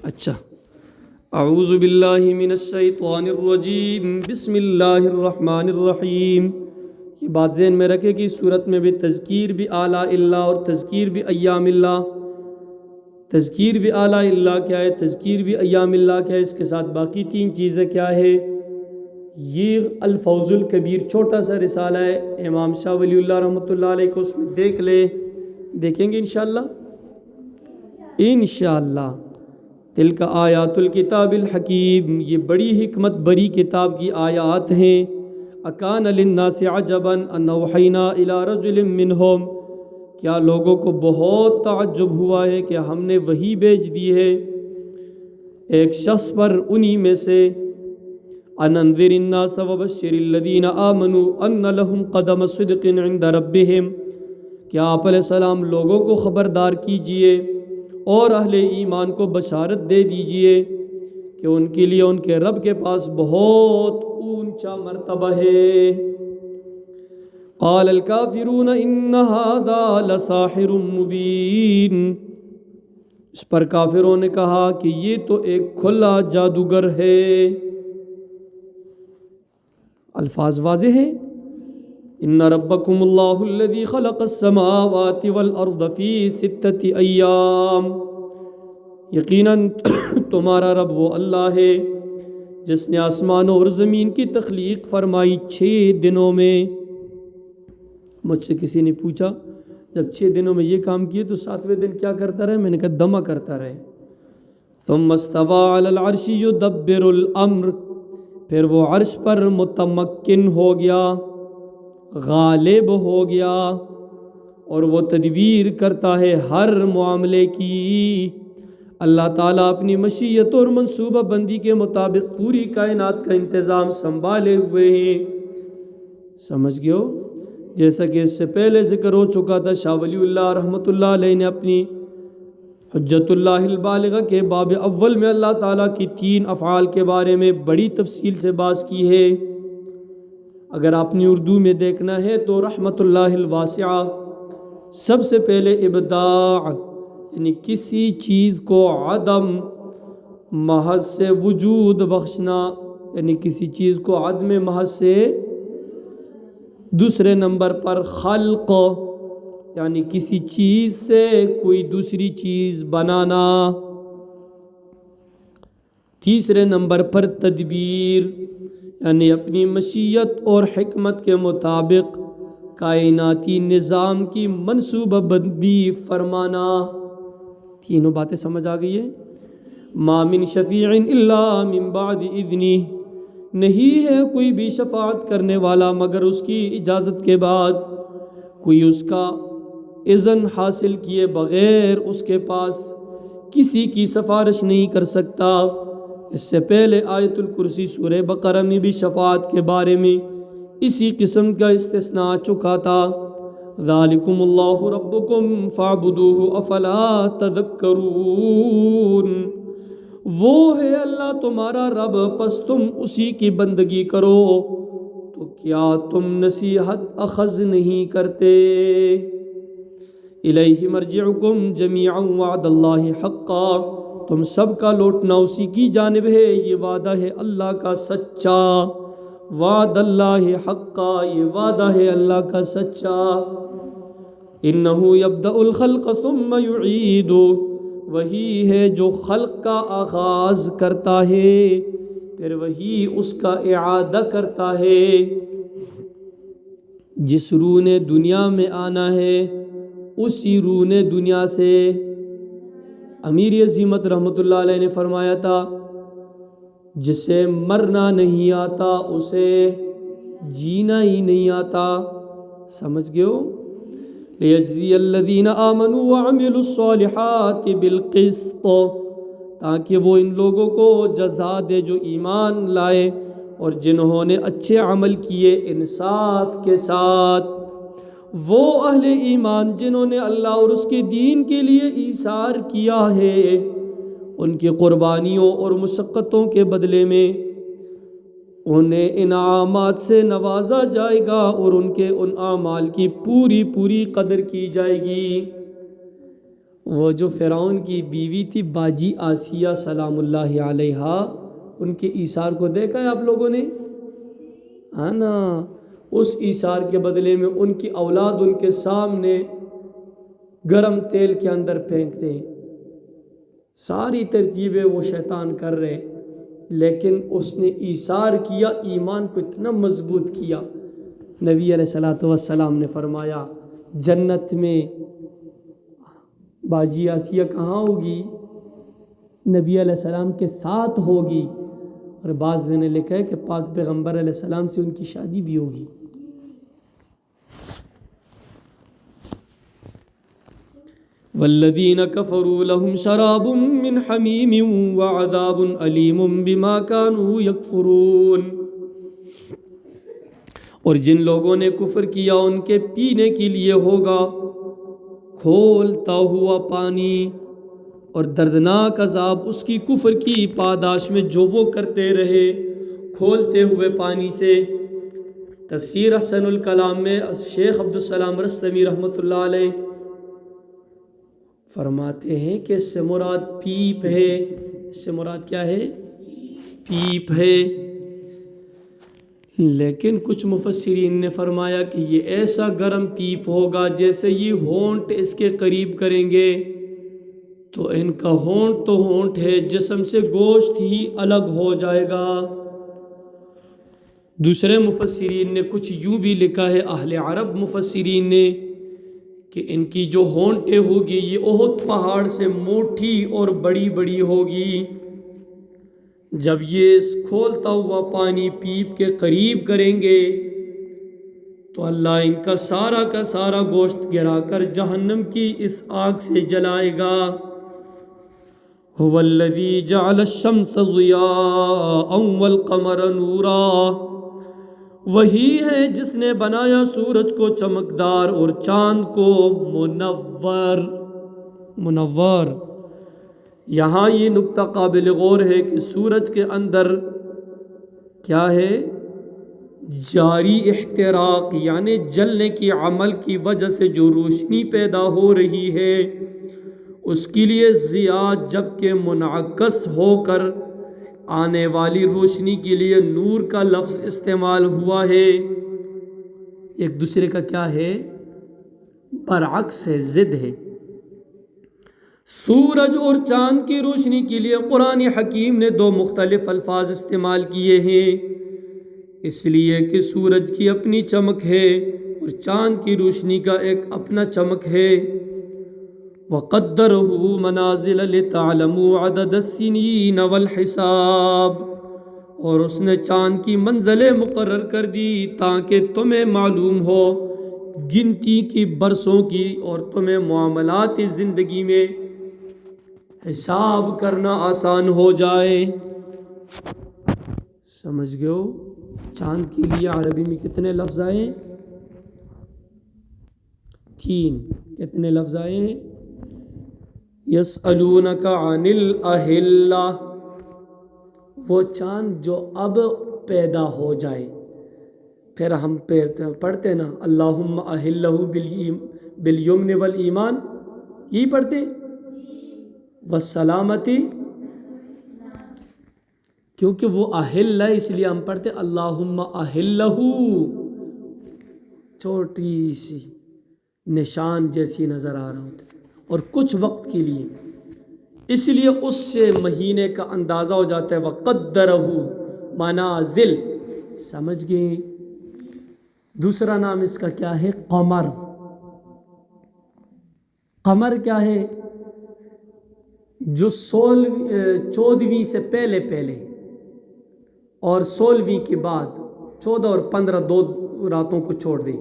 اچھا، اعوذ باللہ من الشیطان الرجیم، بسم اللہ الرحمن الرحیم. یہ بات ذہن میں رکھے کہ اس صورت میں بھی تذکیر بھی اعلیٰ اللہ اور تذکیر بھی ایام اللہ. تذکیر بھی اعلیٰ اللہ کیا ہے، تذکیر بھی ایام اللہ کیا ہے، اس کے ساتھ باقی تین چیزیں کیا ہے. یہ الفوز الکبیر چھوٹا سا رسالہ ہے امام شاہ ولی اللہ رحمۃ اللہ علیہ کو، اس میں دیکھ لے. دیکھیں گے انشاءاللہ انشاءاللہ. تلک آیات الکتاب الحکیم، یہ بڑی حکمت بری کتاب کی آیات ہیں. اکان للناس عجبا ان اوحینا الی رجل منہم، کیا لوگوں کو بہت تعجب ہوا ہے کہ ہم نے وحی بھیج دی ہے ایک شخص پر انہی میں سے. ان انذر الناس وبشر الذین آمنوا ان لهم قدم صدق عند ربهم، کیا آپ علیہ السلام لوگوں کو خبردار کیجئے اور اہل ایمان کو بشارت دے دیجئے کہ ان کے لیے ان کے رب کے پاس بہت اونچا مرتبہ ہے. قال الکافرون ان ھذا لساحر مبین، اس پر کافروں نے کہا کہ یہ تو ایک کھلا جادوگر ہے. الفاظ واضح ہیں. ان ربکم اللہ الذی خلق السماوات والارض فی 6 ایام، یقیناً تمہارا رب وہ اللہ ہے جس نے آسمانوں اور زمین کی تخلیق فرمائی 6 دنوں میں. مجھ سے کسی نے پوچھا جب 6 دنوں میں یہ کام کیے تو 7ویں دن کیا کرتا رہے؟ میں نے کہا دمہ کرتا رہے. ثم استوى علی العرش یدبر الامر، پھر وہ عرش پر متمکن ہو گیا، غالب ہو گیا، اور وہ تدبیر کرتا ہے ہر معاملے کی. اللہ تعالیٰ اپنی مشیت اور منصوبہ بندی کے مطابق پوری کائنات کا انتظام سنبھالے ہوئے ہیں. سمجھ گئے ہو؟ جیسا کہ اس سے پہلے ذکر ہو چکا تھا، شاہ ولی اللہ رحمۃ اللہ علیہ نے اپنی حجت اللہ البالغہ کے باب اول میں اللہ تعالیٰ کی 3 افعال کے بارے میں بڑی تفصیل سے بات کی ہے. اگر آپ نے اردو میں دیکھنا ہے تو رحمت اللہ الواسعہ، سب سے پہلے ابداع یعنی کسی چیز کو عدم محض سے وجود بخشنا، یعنی کسی چیز کو عدم محض سے. دوسرے نمبر پر خلق، یعنی کسی چیز سے کوئی دوسری چیز بنانا. تیسرے نمبر پر تدبیر، یعنی اپنی مشیت اور حکمت کے مطابق کائناتی نظام کی منصوبہ بندی فرمانا. تینوں باتیں سمجھ آ گئی ہیں. ما من شفیع الا من بعد اذنہ، نہیں ہے کوئی بھی شفاعت کرنے والا مگر اس کی اجازت کے بعد. کوئی اس کا اذن حاصل کیے بغیر اس کے پاس کسی کی سفارش نہیں کر سکتا. اس سے پہلے آیت الکرسی سورہ بقرہ میں بھی شفاعت کے بارے میں اسی قسم کا استثناء آ چکا تھا. ذالکم اللہ ربکم فاعبدوہ افلا تذکرون، وہ ہے اللہ تمہارا رب پس تم اسی کی بندگی کرو تو کیا تم نصیحت اخذ نہیں کرتے. الیہ مرجعکم جمیعا وعد اللہ حقا، تم سب کا لوٹنا اسی کی جانب ہے، یہ وعدہ ہے اللہ کا سچا. وعد اللہ حقا، یہ وعدہ ہے اللہ کا سچا. انہ یبدأ الخلق ثم یعید، وہی ہے جو خلق کا آغاز کرتا ہے پھر وہی اس کا اعادہ کرتا ہے. جس روح نے دنیا میں آنا ہے اسی روح نے دنیا سے. امیر عظیمت رحمۃ اللہ علیہ نے فرمایا تھا جسے مرنا نہیں آتا اسے جینا ہی نہیں آتا. سمجھ گئے ہو؟ لیجزی الذین آمنوا وعملوا الصالحات بالقسط، تاکہ وہ ان لوگوں کو جزا دے جو ایمان لائے اور جنہوں نے اچھے عمل کیے انصاف کے ساتھ. وہ اہل ایمان جنہوں نے اللہ اور اس کے دین کے لیے ایثار کیا ہے، ان کی قربانیوں اور مشقتوں کے بدلے میں انہیں انعامات سے نوازا جائے گا اور ان کے ان اعمال کی پوری پوری قدر کی جائے گی۔ وہ جو فرعون کی بیوی تھی باجی آسیہ سلام اللہ علیہا، ان کے ایثار کو دیکھا ہے آپ لوگوں نے، ہے نا؟ اس ایثار کے بدلے میں ان کی اولاد ان کے سامنے گرم تیل کے اندر پھینکتے ہیں، ساری ترتیبیں وہ شیطان کر رہے، لیکن اس نے ایثار کیا، ایمان کو اتنا مضبوط کیا۔ نبی علیہ الصلوۃ والسلام نے فرمایا جنت میں باجی آسیہ کہاں ہوگی؟ نبی علیہ السلام کے ساتھ ہوگی، اور بعض نے لکھا ہے کہ پاک پیغمبر علیہ السلام سے ان کی شادی بھی ہوگی۔ والذین کفروا لهم شراب من حمیم وعذاب علیم بما كانوا یکفرون، اور جن لوگوں نے کفر کیا ان کے پینے کے لیے ہوگا کھولتا ہوا پانی اور دردناک عذاب اس کی کفر کی پاداش میں جو وہ کرتے رہے کھولتے ہوئے پانی سے۔ تفسیر احسن الکلام میں شیخ عبدالسلام رستمی رحمۃ اللہ علیہ فرماتے ہیں کہ اس سے مراد پیپ ہے، اس سے مراد کیا ہے؟ پیپ ہے، لیکن کچھ مفسرین نے فرمایا کہ یہ ایسا گرم پیپ ہوگا جیسے یہ ہونٹ اس کے قریب کریں گے تو ان کا ہونٹ تو ہونٹ ہے، جسم سے گوشت ہی الگ ہو جائے گا۔ دوسرے مفسرین نے کچھ یوں بھی لکھا ہے، اہل عرب مفسرین نے، کہ ان کی جو ہونٹیں ہوگی یہ احد پہاڑ سے موٹی اور بڑی بڑی ہوگی، جب یہ اس کھولتا ہوا پانی پیپ کے قریب کریں گے تو اللہ ان کا سارا گوشت گرا کر جہنم کی اس آگ سے جلائے گا۔ هو الذی جعل الشمس ضیاء والقمر نورا، وہی ہے جس نے بنایا سورج کو چمکدار اور چاند کو منور۔ یہاں یہ نقطہ قابل غور ہے کہ سورج کے اندر کیا ہے؟ جاری احتراق، یعنی جلنے کی عمل کی وجہ سے جو روشنی پیدا ہو رہی ہے اس کے لیے ضیاء، جبکہ منعکس ہو کر آنے والی روشنی کے لیے نور کا لفظ استعمال ہوا ہے۔ ایک دوسرے کا کیا ہے؟ برعکس ہے، ضد ہے۔ سورج اور چاند کی روشنی کے لیے قرآن حکیم نے دو مختلف الفاظ استعمال کیے ہیں، اس لیے کہ سورج کی اپنی چمک ہے اور چاند کی روشنی کا ایک اپنا چمک ہے۔ وَقَدَّرَهُ مَنَازِلَ لِتَعْلَمُوا عَدَدَ السِّنِينَ وَالْحِسَابَ، اور اس نے چاند کی منزلیں مقرر کر دی تاکہ تمہیں معلوم ہو گنتی کی برسوں کی اور تمہیں معاملات زندگی میں حساب کرنا آسان ہو جائے۔ سمجھ گئے ہو؟ چاند کے لیے عربی میں کتنے لفظ آئے ہیں؟ 3۔ کتنے لفظ آئے ہیں؟ یسألونک عن الأہلہ، وہ چاند جو اب پیدا ہو جائے، پھر ہم پڑھتے نا اللہم اہلہ بالیمن والایمان، یہی پڑھتے والسلامتی، کیونکہ وہ اہل ہے اس لیے ہم پڑھتے اللہم اہلہ، چھوٹی سی نشان جیسی نظر آ رہا ہوتا اور کچھ وقت کے لیے، اس لیے اس سے مہینے کا اندازہ ہو جاتا ہے۔ وَقَدَّرَهُ منازل، سمجھ گئے؟ دوسرا نام اس کا کیا ہے؟ قمر۔ قمر کیا ہے؟ جو 14ویں سے پہلے اور 16ویں کے بعد، 14 اور 15 دو راتوں کو چھوڑ دیں،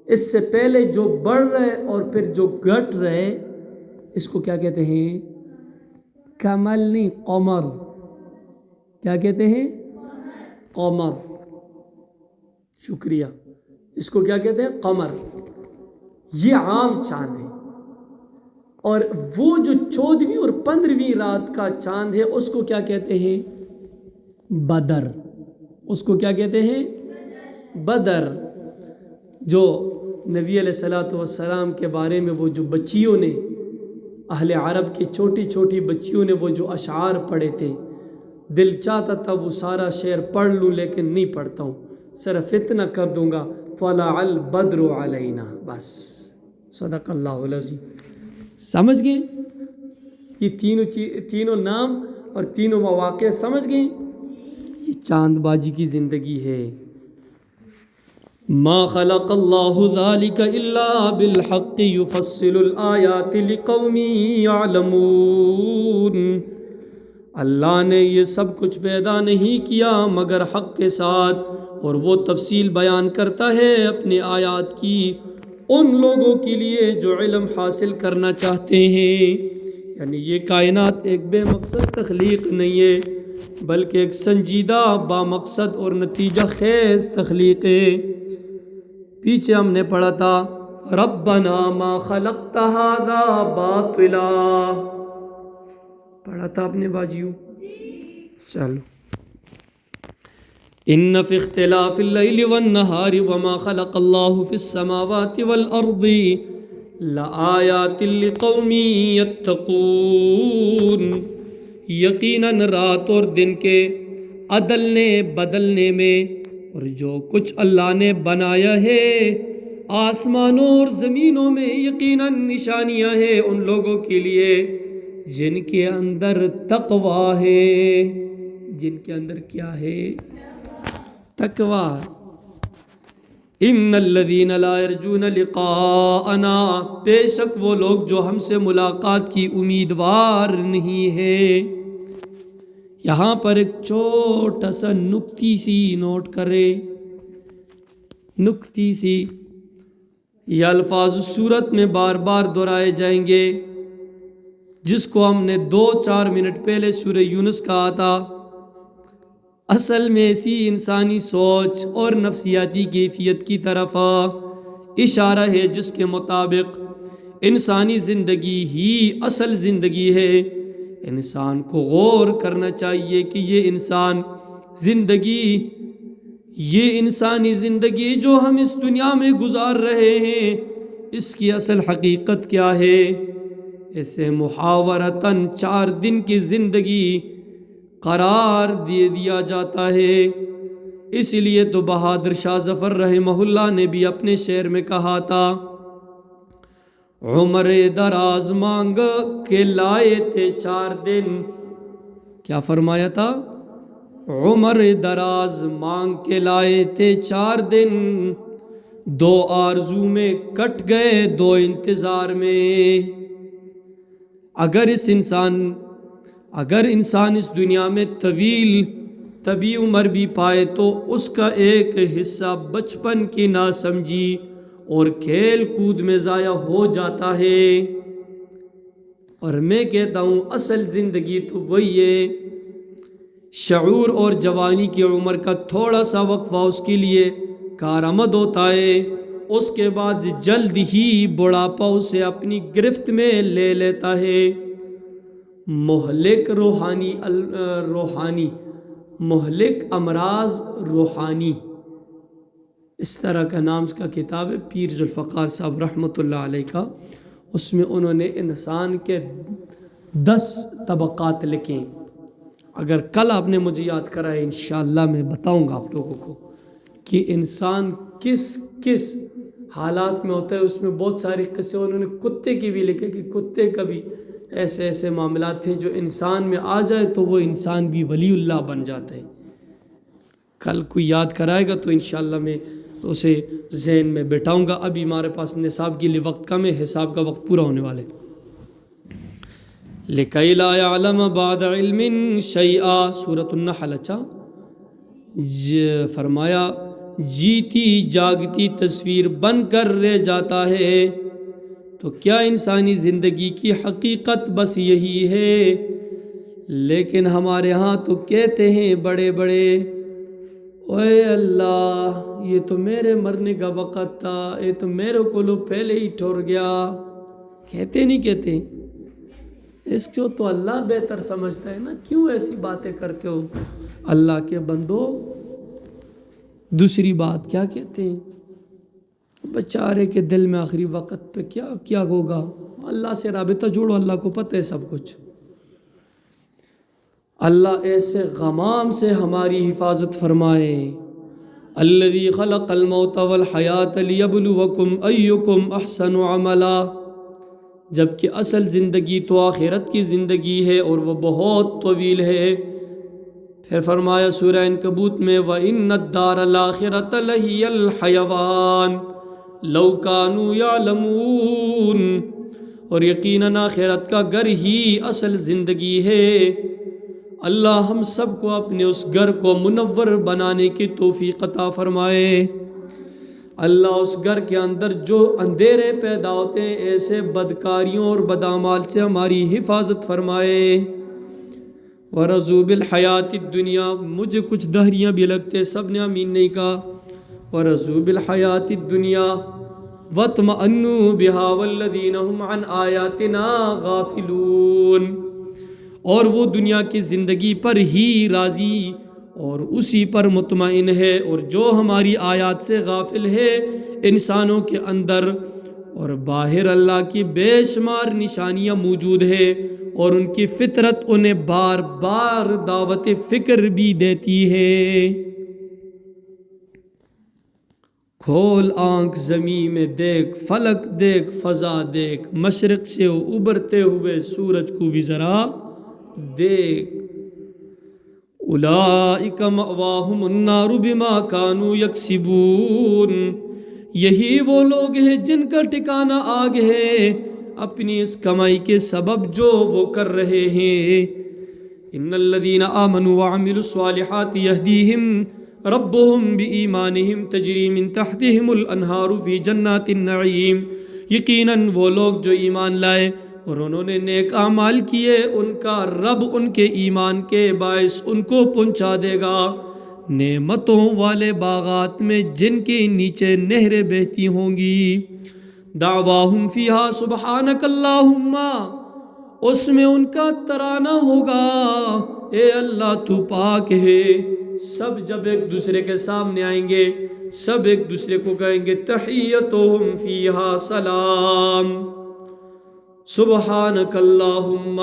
اس سے پہلے جو بڑھ رہے اور پھر جو گھٹ رہے اس کو کیا کہتے ہیں؟ کمل نہیں، قمر۔ کیا کہتے ہیں؟ قمر۔ شکریہ، اس کو کیا کہتے ہیں؟ قمر۔ یہ عام چاند ہے، اور وہ جو 14ویں اور 15ویں رات کا چاند ہے اس کو کیا کہتے ہیں؟ بدر۔ اس کو کیا کہتے ہیں؟ بدر۔ جو نبی علیہ الصلوۃ والسلام کے بارے میں وہ جو بچیوں نے، اہل عرب کی چھوٹی چھوٹی بچیوں نے وہ جو اشعار پڑھے تھے، دل چاہتا تھا وہ سارا شعر پڑھ لوں لیکن نہیں پڑھتا ہوں، صرف اتنا کر دوں گا طلع البدر علینا، بس۔ صدق اللہ العظیم۔ سمجھ گئے؟ یہ تینوں نام اور تینوں مواقع سمجھ گئے؟ یہ چاند بازی کی زندگی ہے۔ ما خلق اللہ ذلک الا بالحق یفصل الآیات لقوم یعلمون۔ اللہ نے یہ سب کچھ پیدا نہیں کیا مگر حق کے ساتھ، اور وہ تفصیل بیان کرتا ہے اپنے آیات کی ان لوگوں کے لیے جو علم حاصل کرنا چاہتے ہیں۔ یعنی یہ کائنات ایک بے مقصد تخلیق نہیں ہے، بلکہ ایک سنجیدہ با مقصد اور نتیجہ خیز تخلیق ہے۔ پیچھے ہم نے پڑھا تھا ربنا ما خلقت هذا باطلا، پڑھا تھا اپنے باجیوں؟ چلو، ان فی اختلاف اللیل والنہار وما خلق اللہ فی السماوات والارض لآیات لقوم یتقون۔ یقیناً رات اور دن کے عدلنے بدلنے میں اور جو کچھ اللہ نے بنایا ہے آسمانوں اور زمینوں میں، یقیناً نشانیاں ہیں ان لوگوں کے لیے جن کے اندر تقویٰ ہے۔ جن کے اندر کیا ہے؟ تقویٰ۔ ان الذین لا یرجون لقاءنا، بے شک وہ لوگ جو ہم سے ملاقات کی امیدوار نہیں ہے۔ یہاں پر ایک چھوٹا سا نکتی سی نوٹ کرے، نکتی سی، یہ الفاظ سورت میں بار بار دہرائے جائیں گے، جس کو ہم نے 2-4 منٹ پہلے سورہ یونس کہا تھا۔ اصل میں اسی انسانی سوچ اور نفسیاتی کیفیت کی طرف اشارہ ہے جس کے مطابق انسانی زندگی ہی اصل زندگی ہے۔ انسان کو غور کرنا چاہیے کہ یہ انسانی زندگی جو ہم اس دنیا میں گزار رہے ہیں، اس کی اصل حقیقت کیا ہے؟ اسے محاورتاً 4 دن کی زندگی قرار دے دیا جاتا ہے۔ اس لیے تو بہادر شاہ ظفر رحمہ اللہ نے بھی اپنے شعر میں کہا تھا، عمر دراز مانگ کے لائے تھے 4 دن۔ کیا فرمایا تھا؟ عمر دراز مانگ کے لائے تھے 4 دن، 2 آرزو میں کٹ گئے 2 انتظار میں۔ اگر انسان اس دنیا میں طویل عمر بھی پائے تو اس کا ایک حصہ بچپن کی ناسمجھی اور کھیل کود میں ضائع ہو جاتا ہے۔ اور میں کہتا ہوں اصل زندگی تو وہی ہے، شعور اور جوانی کی عمر کا تھوڑا سا وقفہ اس کے لیے کارآمد ہوتا ہے، اس کے بعد جلد ہی بڑھاپا اسے اپنی گرفت میں لے لیتا ہے۔ مہلک مہلک امراض روحانی، اس طرح کا نام کا کتاب ہے پیر ذوالفقار صاحب رحمۃ اللہ علیہ کا۔ اس میں انہوں نے انسان کے 10 طبقات لکھیں۔ اگر کل آپ نے مجھے یاد کرائے انشاءاللہ میں بتاؤں گا آپ لوگوں کو کہ انسان کس حالات میں ہوتا ہے۔ اس میں بہت سارے قصے انہوں نے کتے کی بھی لکھے کہ کتے کا بھی ایسے معاملات تھے جو انسان میں آ جائے تو وہ انسان بھی ولی اللہ بن جاتا ہے۔ کل کوئی یاد کرائے گا تو انشاءاللہ میں اسے ذہن میں بٹھاؤں گا۔ ابھی ہمارے پاس نصاب کے لیے وقت کم ہے، حساب کا وقت پورا ہونے والے۔ لِكَيْ لَا يَعْلَمَ بَعْدَ عِلْمٍ شَيْئًا، سورۃ النحل۔ اچھا فرمایا جیتی جاگتی تصویر بن کر رہ جاتا ہے۔ تو کیا انسانی زندگی کی حقیقت بس یہی ہے؟ لیکن ہمارے ہاں تو کہتے ہیں بڑے بڑے اوے اللہ یہ تو میرے مرنے کا وقت تھا، یہ تو میرے کو لو پہلے ہی ٹھور گیا، کہتے نہیں کہتے؟ اس کو تو اللہ بہتر سمجھتا ہے نا، کیوں ایسی باتیں کرتے ہو اللہ کے بندو؟ دوسری بات کیا کہتے ہیں؟ بیچارے کے دل میں آخری وقت پہ کیا ہوگا؟ اللہ سے رابطہ جوڑو، اللہ کو پتہ ہے سب کچھ۔ اللہ ایسے غمام سے ہماری حفاظت فرمائے۔ الذی خلق الموت والحیات لیبلوکم ایکم احسن عملا، جبکہ اصل زندگی تو آخرت کی زندگی ہے اور وہ بہت طویل ہے۔ پھر فرمایا سورہ عنکبوت میں وَإِنَّ الدَّارَ الْآخِرَةَ لَهِيَ الْحَيَوَانُ لَوْ كَانُوا يَعْلَمُونَ، اور یقیناً آخرت کا گھر ہی اصل زندگی ہے۔ اللہ ہم سب کو اپنے اس گھر کو منور بنانے کی توفیق عطا فرمائے۔ اللہ اس گھر کے اندر جو اندھیرے پیدا ہوتے ہیں ایسے بدکاریوں اور بدعمال سے ہماری حفاظت فرمائے۔ وَرَضُوا بِالْحَيَاةِ الدُّنْيَا، مجھے کچھ دہریاں بھی لگتے، سب نے آمین نہیں کہا۔ وَرَضُوا بِالْحَيَاةِ الدُّنْيَا وَاطْمَأَنُّوا بِهَا وَالَّذِينَ هُمْ عَنْ آيَاتِنَا غَافِلُونَ، اور وہ دنیا کی زندگی پر ہی راضی اور اسی پر مطمئن ہے، اور جو ہماری آیات سے غافل ہے انسانوں کے اندر اور باہر اللہ کی بے شمار نشانیاں موجود ہے، اور ان کی فطرت انہیں بار بار دعوت فکر بھی دیتی ہے۔ کھول آنکھ زمین میں دیکھ، فلک دیکھ، فضا دیکھ، مشرق سے ابھرتے ہوئے سورج کو بھی ذرا دیکھ۔ اولئک مأواہم النار بما کانوا یکسبون، یہی وہ لوگ ہیں جن کا ٹھکانہ آگ ہے اپنی اس کمائی کے سبب جو وہ کر رہے ہیں۔ ان الذین آمنوا وعملوا الصالحات یہدیہم ربہم بایمانہم تجری من تحتہم الانہار فی جنات النعیم، یقیناً وہ لوگ جو ایمان لائے اور انہوں نے نیک اعمال کیے، ان کا رب ان کے ایمان کے باعث ان کو پہنچا دے گا نعمتوں والے باغات میں جن کے نیچے نہریں بہتی ہوں گی۔ دعواہم فیہا سبحانک اللہم، اس میں ان کا ترانہ ہوگا اے اللہ تو پاک ہے۔ سب جب ایک دوسرے کے سامنے آئیں گے سب ایک دوسرے کو کہیں گے تحیتہم فیہا سلام، سبحانک اللہم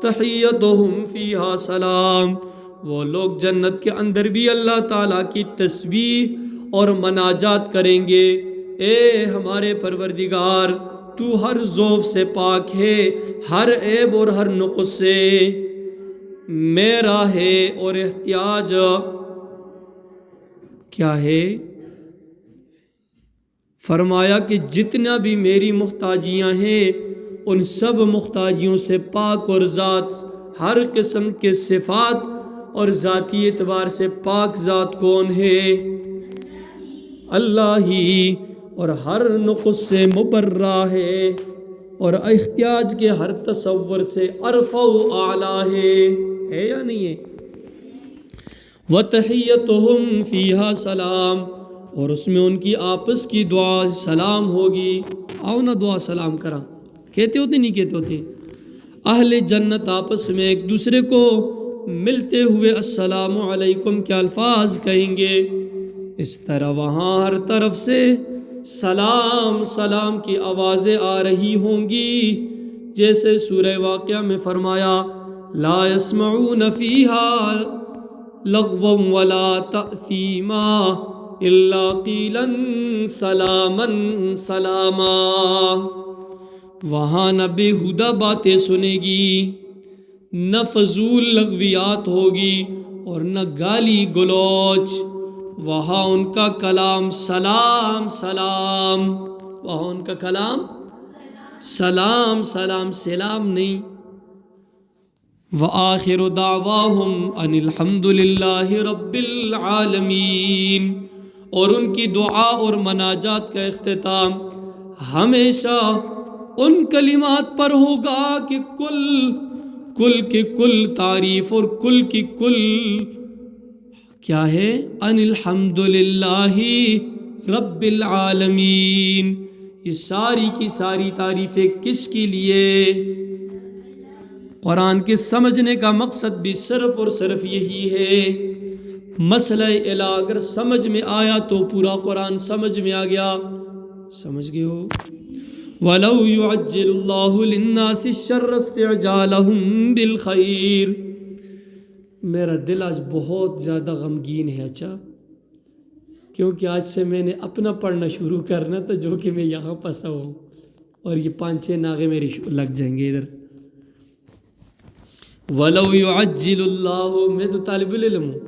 تحیتہم فیہا سلام۔ وہ لوگ جنت کے اندر بھی اللہ تعالیٰ کی تسبیح اور مناجات کریں گے، اے ہمارے پروردگار تو ہر ضعف سے پاک ہے، ہر عیب اور ہر نقص سے میرا ہے، اور احتیاج کیا ہے؟ فرمایا کہ جتنا بھی میری محتاجیاں ہیں ان سب محتاجیوں سے پاک، اور ذات ہر قسم کے صفات اور ذاتی اعتبار سے پاک ذات کون ہے؟ اللہ ہی، اور ہر نقص سے مبرہ ہے، اور احتیاج کے ہر تصور سے ارفع و اعلیٰ ہے یا نہیں ہے؟ وَتَحِيَّتُهُمْ فِيهَا سلام، اور اس میں ان کی آپس کی دعا سلام ہوگی۔ آؤ نا دعا سلام کرا، کہتے ہوتے نہیں کہتے ہوتے؟ اہل جنت آپس میں ایک دوسرے کو ملتے ہوئے السلام علیکم کے الفاظ کہیں گے، اس طرح وہاں ہر طرف سے سلام سلام کی آوازیں آ رہی ہوں گی، جیسے سورہ واقعہ میں فرمایا لا يسمعون فیہا لغوا ولا تأثیما الا قیلا سلاما سلاما، وہاں نہ بےہودہ باتیں سنے گی، نہ فضول لغویات ہوگی، اور نہ گالی گلوچ، وہاں ان کا کلام سلام سلام، وہاں ان کا کلام سلام سلام، سلام نہیں۔ وآخر دعواہم ان الحمد للہ رب العالمین، اور ان کی دعا اور مناجات کا اختتام ہمیشہ ان کلمات پر ہوگا کہ کل کی کل تعریف اور کل کی کل کیا ہے؟ ان الحمد للہ رب العالمین. یہ ساری کی ساری تعریفیں کس کے لیے؟ قرآن کے سمجھنے کا مقصد بھی صرف اور صرف یہی ہے. مسئلہ الہ اگر سمجھ میں آیا تو پورا قرآن سمجھ میں آ گیا. سمجھ گئے ہو؟ وَلَوْ يُعَجِّلُ اللَّهُ لِلنَّاسِ الشَّرَّ اسْتِعْجَالَهُمْ بِالْخَيْرِ. میرا دل آج بہت زیادہ غمگین ہے. اچھا، کیونکہ آج سے میں نے اپنا پڑھنا شروع کرنا تھا، جو کہ میں یہاں پھنسا ہوں، اور یہ 5-6 ناغے میرے لگ جائیں گے ادھر. وَلَوْ يُعَجِّلُ اللَّهُ، میں تو طالب العلم ہوں.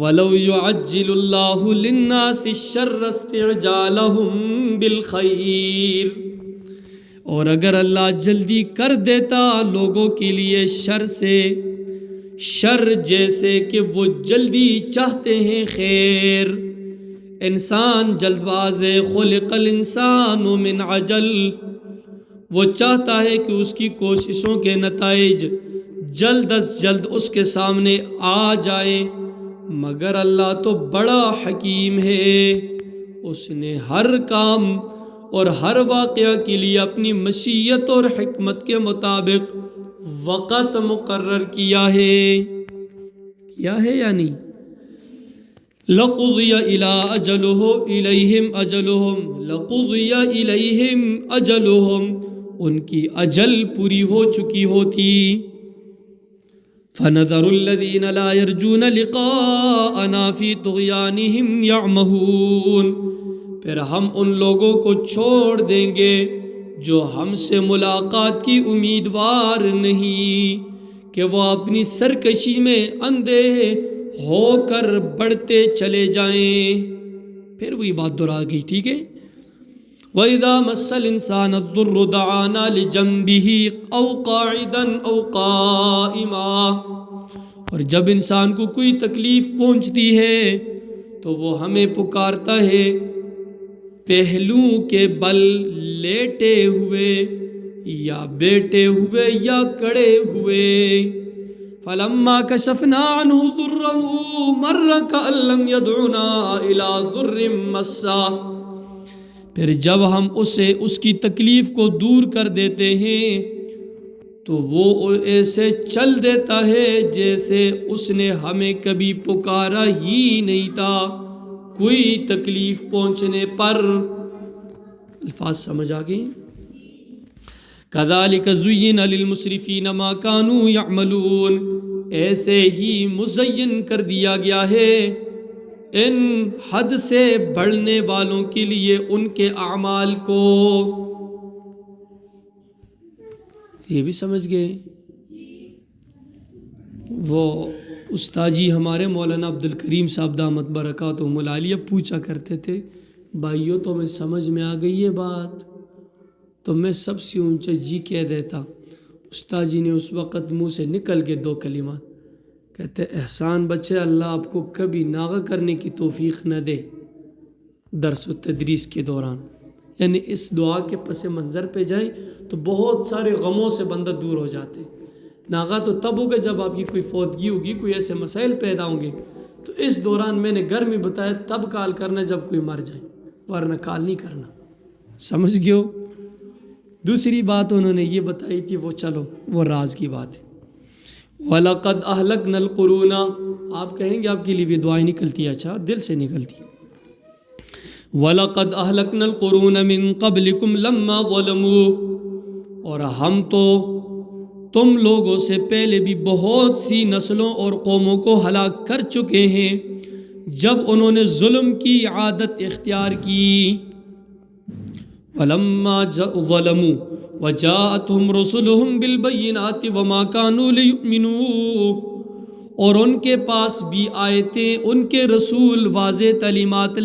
وَلَوْ يُعَجِّلُ اللَّهُ لِلنَّاسِ الشَّرَّ اسْتِعْجَالَهُمْ بِالْخَيْرِ. اور اگر اللہ جلدی کر دیتا لوگوں کے لیے شر سے، شر جیسے کہ وہ جلدی چاہتے ہیں خیر. انسان جلد باز ہے. خلق الانسان من عجل. وہ چاہتا ہے کہ اس کی کوششوں کے نتائج جلد از جلد اس کے سامنے آ جائیں، مگر اللہ تو بڑا حکیم ہے. اس نے ہر کام اور ہر واقعہ کے لیے اپنی مشیت اور حکمت کے مطابق وقت مقرر کیا ہے. کیا ہے یا نہیں؟ لَقُضِيَ إِلَىٰ أَجَلُهُ إِلَيْهِمْ أَجَلُهُمْ لَقُضِيَ إِلَيْهِمْ أَجَلُهُمْ. ان کی اجل پوری ہو چکی ہوتی. فَنَذَرُ الَّذِينَ لَا يَرْجُونَ لِقَاءَنَا فِي طُغْيَانِهِمْ يَعْمَهُونَ. پھر ہم ان لوگوں کو چھوڑ دیں گے جو ہم سے ملاقات کی امیدوار نہیں، کہ وہ اپنی سرکشی میں اندھے ہو کر بڑھتے چلے جائیں. پھر وہی بات دہرا گئی. ٹھیک ہے. وَإِذَا مَسَّ الْإِنسَانَ الضُّرُّ دَعَانَا لِجَنبِهِ أَوْ قَاعِدًا أَوْ قَائِمًا. اور جب انسان کو کوئی تکلیف پہنچتی ہے تو وہ ہمیں پکارتا ہے پہلو کے بل، لیٹے ہوئے یا بیٹھے ہوئے یا کڑے ہوئے. فَلَمَّا كَشَفْنَا عَنْهُ ضُرَّهُ مَرَّ كَأَن لَّمْ يَدْعُنَا إِلَىٰ ضُرٍّ مَّسَّهُ. پھر جب ہم اسے اس کی تکلیف کو دور کر دیتے ہیں تو وہ ایسے چل دیتا ہے جیسے اس نے ہمیں کبھی پکارا ہی نہیں تھا کوئی تکلیف پہنچنے پر. الفاظ سمجھ آ گئی؟ كَذَلِكَ زُيِّنَ لِلْمُسْرِفِينَ مَا كَانُوا يَعْمَلُونَ. ایسے ہی مزین کر دیا گیا ہے ان حد سے بڑھنے والوں کے لیے ان کے اعمال کو. یہ بھی سمجھ گئے؟ وہ استاد جی ہمارے مولانا عبد الکریم صاحب دامت برکاتہم العالیہ پوچھا کرتے تھے، بھائیو تو میں سمجھ میں آ گئی یہ بات، تو میں سب سے اونچا جی کہہ دیتا. استاد جی نے اس وقت منہ سے نکل کے 2 کلمات کہتے، احسان بچے، اللہ آپ کو کبھی ناغہ کرنے کی توفیق نہ دے درس و تدریس کے دوران. یعنی اس دعا کے پس منظر پہ جائیں تو بہت سارے غموں سے بندہ دور ہو جاتے. ناغہ تو تب ہوگا جب آپ کی کوئی فوتگی ہوگی، کوئی ایسے مسائل پیدا ہوں گے، تو اس دوران میں نے گھر میں بتایا تب کال کرنا جب کوئی مر جائے، ورنہ کال نہیں کرنا. سمجھ گئے ہو؟ دوسری بات انہوں نے یہ بتائی تھی، وہ چلو وہ راز کی بات ہے. وَلَقَدْ أَهْلَكْنَا الْقُرُونَ. آپ کہیں گے آپ کے لیے بھی دعائیں نکلتی ہیں. اچھا، دل سے نکلتی. وَلَقَدْ أَهْلَكْنَا الْقُرُونَ مِن قَبْلِكُمْ لَمَّا ظَلَمُوا. اور ہم تو تم لوگوں سے پہلے بھی بہت سی نسلوں اور قوموں کو ہلاک کر چکے ہیں جب انہوں نے ظلم کی عادت اختیار کی. وَلَمَّا ظَلَمُوا وَجَاءَتْهُمْ رُسُلُهُمْ بِالْبَيِّنَاتِ وَمَا كَانُوا لِيُؤْمِنُوا. اور ان کے پاس بھی آئے تھے ان کے رسول واضح تعلیمات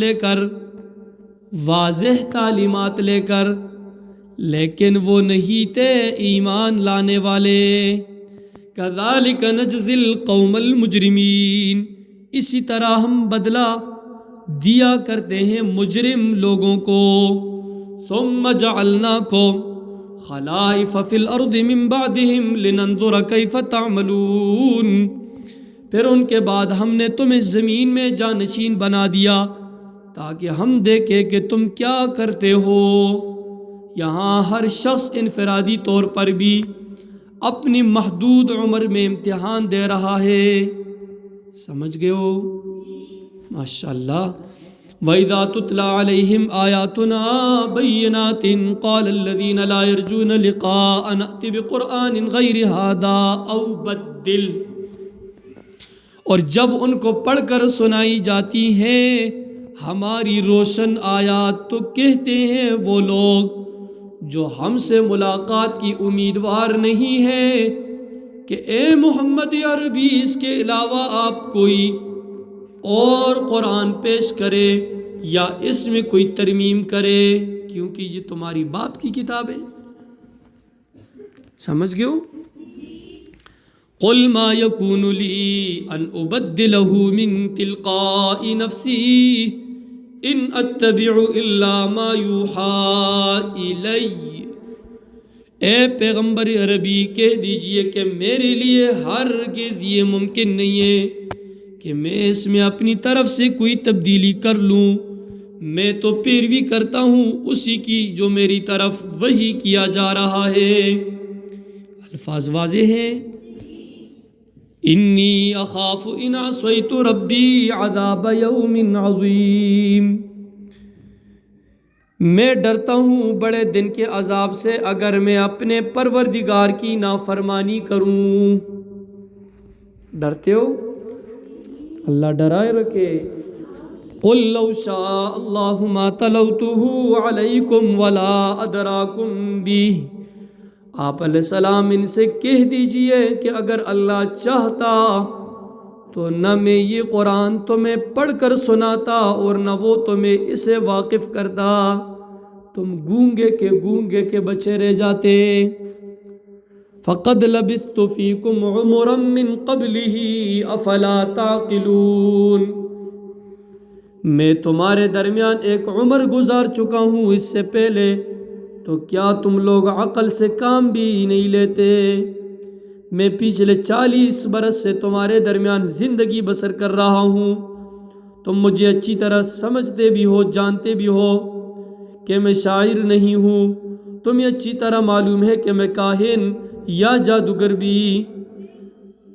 لے کر، لیکن وہ نہیں تھے ایمان لانے والے. كَذَلِكَ نَجْزِي الْقَوْمَ الْمُجْرِمِينَ. اسی طرح ہم بدلہ دیا کرتے ہیں مجرم لوگوں کو. ثُمَّ جَعَلْنَاكُمْ خَلَائِفَ فِي الْأَرْضِ مِن بَعْدِهِمْ لِنَنظُرَ كَيْفَ تَعْمَلُونَ. پھر ان کے بعد ہم نے تمہیں زمین میں جانشین بنا دیا تاکہ ہم دیکھیں کہ تم کیا کرتے ہو۔ یہاں ہر شخص انفرادی طور پر بھی اپنی محدود عمر میں امتحان دے رہا ہے۔ سمجھ گئے ہو؟ ماشاءاللہ۔ وَإِذَا تُتْلَى عَلَيْهِمْ آيَاتُنَا بَيِّنَاتٍ قَالَ الَّذِينَ لَا يَرْجُونَ لِقَاءَنَا ائْتِ بِقُرْآنٍ غَيْرِ هَذَا أَوْ بَدِّلْ۔ اور جب ان کو پڑھ کر سنائی جاتی ہیں ہماری روشن آیات، تو کہتے ہیں وہ لوگ جو ہم سے ملاقات کی امیدوار نہیں ہے کہ اے محمد عربی، اس کے علاوہ آپ کوئی اور قرآن پیش کرے یا اس میں کوئی ترمیم کرے، کیونکہ یہ تمہاری باپ کی کتاب ہے۔ سمجھ گئے ہو؟ قل ما یکون لی ان ابدلہ من تلقاء نفسی ان اتبع الا ما یوحی الی۔ اے پیغمبر عربی، کہہ دیجئے کہ میرے لیے ہرگز یہ ممکن نہیں ہے کہ میں اس میں اپنی طرف سے کوئی تبدیلی کر لوں، میں تو پیروی کرتا ہوں اسی کی جو میری طرف وحی کیا جا رہا ہے۔ الفاظ واضح ہیں۔ انی اخاف ان عصیت ربی عذاب یوم عظیم۔ میں ڈرتا ہوں بڑے دن کے عذاب سے اگر میں اپنے پروردگار کی نافرمانی کروں۔ ڈرتے ہو؟ اللہ ڈرائے رکھے۔ قل لو شاء اللہ ما تلوتہ علیکم ولا ادراکم بہ۔ آپ علیہ السلام ان سے کہہ دیجئے کہ اگر اللہ چاہتا تو نہ میں یہ قرآن تمہیں پڑھ کر سناتا اور نہ وہ تمہیں اسے واقف کرتا، تم گونگے کے بچے رہ جاتے۔ فقد لبثت فیکم عمرا من قبلہ افلا تعقلون۔ میں تمہارے درمیان ایک عمر گزار چکا ہوں اس سے پہلے، تو کیا تم لوگ عقل سے کام بھی نہیں لیتے؟ میں پچھلے 40 برس سے تمہارے درمیان زندگی بسر کر رہا ہوں، تم مجھے اچھی طرح سمجھتے بھی ہو، جانتے بھی ہو کہ میں شاعر نہیں ہوں، تمہیں اچھی طرح معلوم ہے کہ میں کاہن یا جادوگر بھی،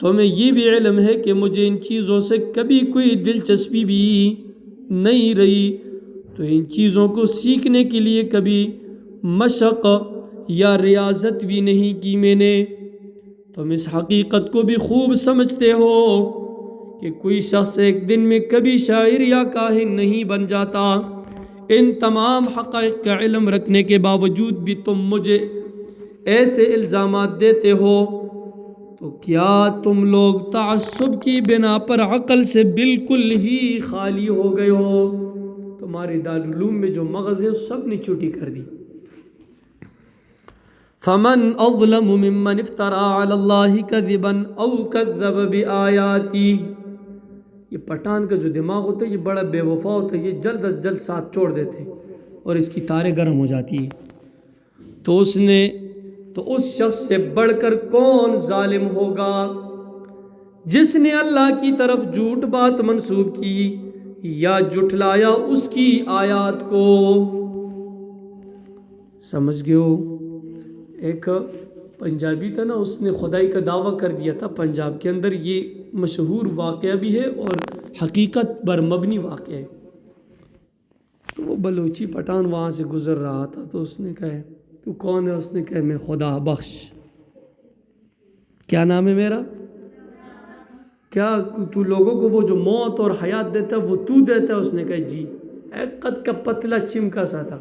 تمہیں یہ بھی علم ہے کہ مجھے ان چیزوں سے کبھی کوئی دلچسپی بھی نہیں رہی، تو ان چیزوں کو سیکھنے کے لیے کبھی مشق یا ریاضت بھی نہیں کی میں نے۔ تم اس حقیقت کو بھی خوب سمجھتے ہو کہ کوئی شخص ایک دن میں کبھی شاعر یا کاہن نہیں بن جاتا۔ ان تمام حقائق کا علم رکھنے کے باوجود بھی تم مجھے ایسے الزامات دیتے ہو، تو کیا تم لوگ تعصب کی بنا پر عقل سے بالکل ہی خالی ہو گئے ہو؟ تمہارے دارالعلوم میں جو مغز ہے سب نے چھٹی کر دی۔ فمن اظلم ممن افترى على الله كذبا او كذب بآياته۔ یہ پٹھان کا جو دماغ ہوتا ہے یہ بڑا بے وفا ہوتا ہے، یہ جلد از جلد ساتھ چھوڑ دیتے ہیں اور اس کی تاریں گرم ہو جاتی ہیں۔ تو اس شخص سے بڑھ کر کون ظالم ہوگا جس نے اللہ کی طرف جھوٹ بات منسوب کی یا جھٹلایا اس کی آیات کو۔ سمجھ گئے ہو؟ ایک پنجابی تھا نا، اس نے خدائی کا دعویٰ کر دیا تھا پنجاب کے اندر، یہ مشہور واقعہ بھی ہے اور حقیقت پر مبنی واقعہ ہے۔ تو وہ بلوچی پٹھان وہاں سے گزر رہا تھا، تو اس نے کہا تو کون ہے؟ اس نے کہا میں خدا بخش۔ کیا نام ہے میرا؟ کیا تو لوگوں کو وہ جو موت اور حیات دیتا ہے وہ تو دیتا ہے؟ اس نے کہا جی۔ ایک قد کا پتلا چمکا سا تھا،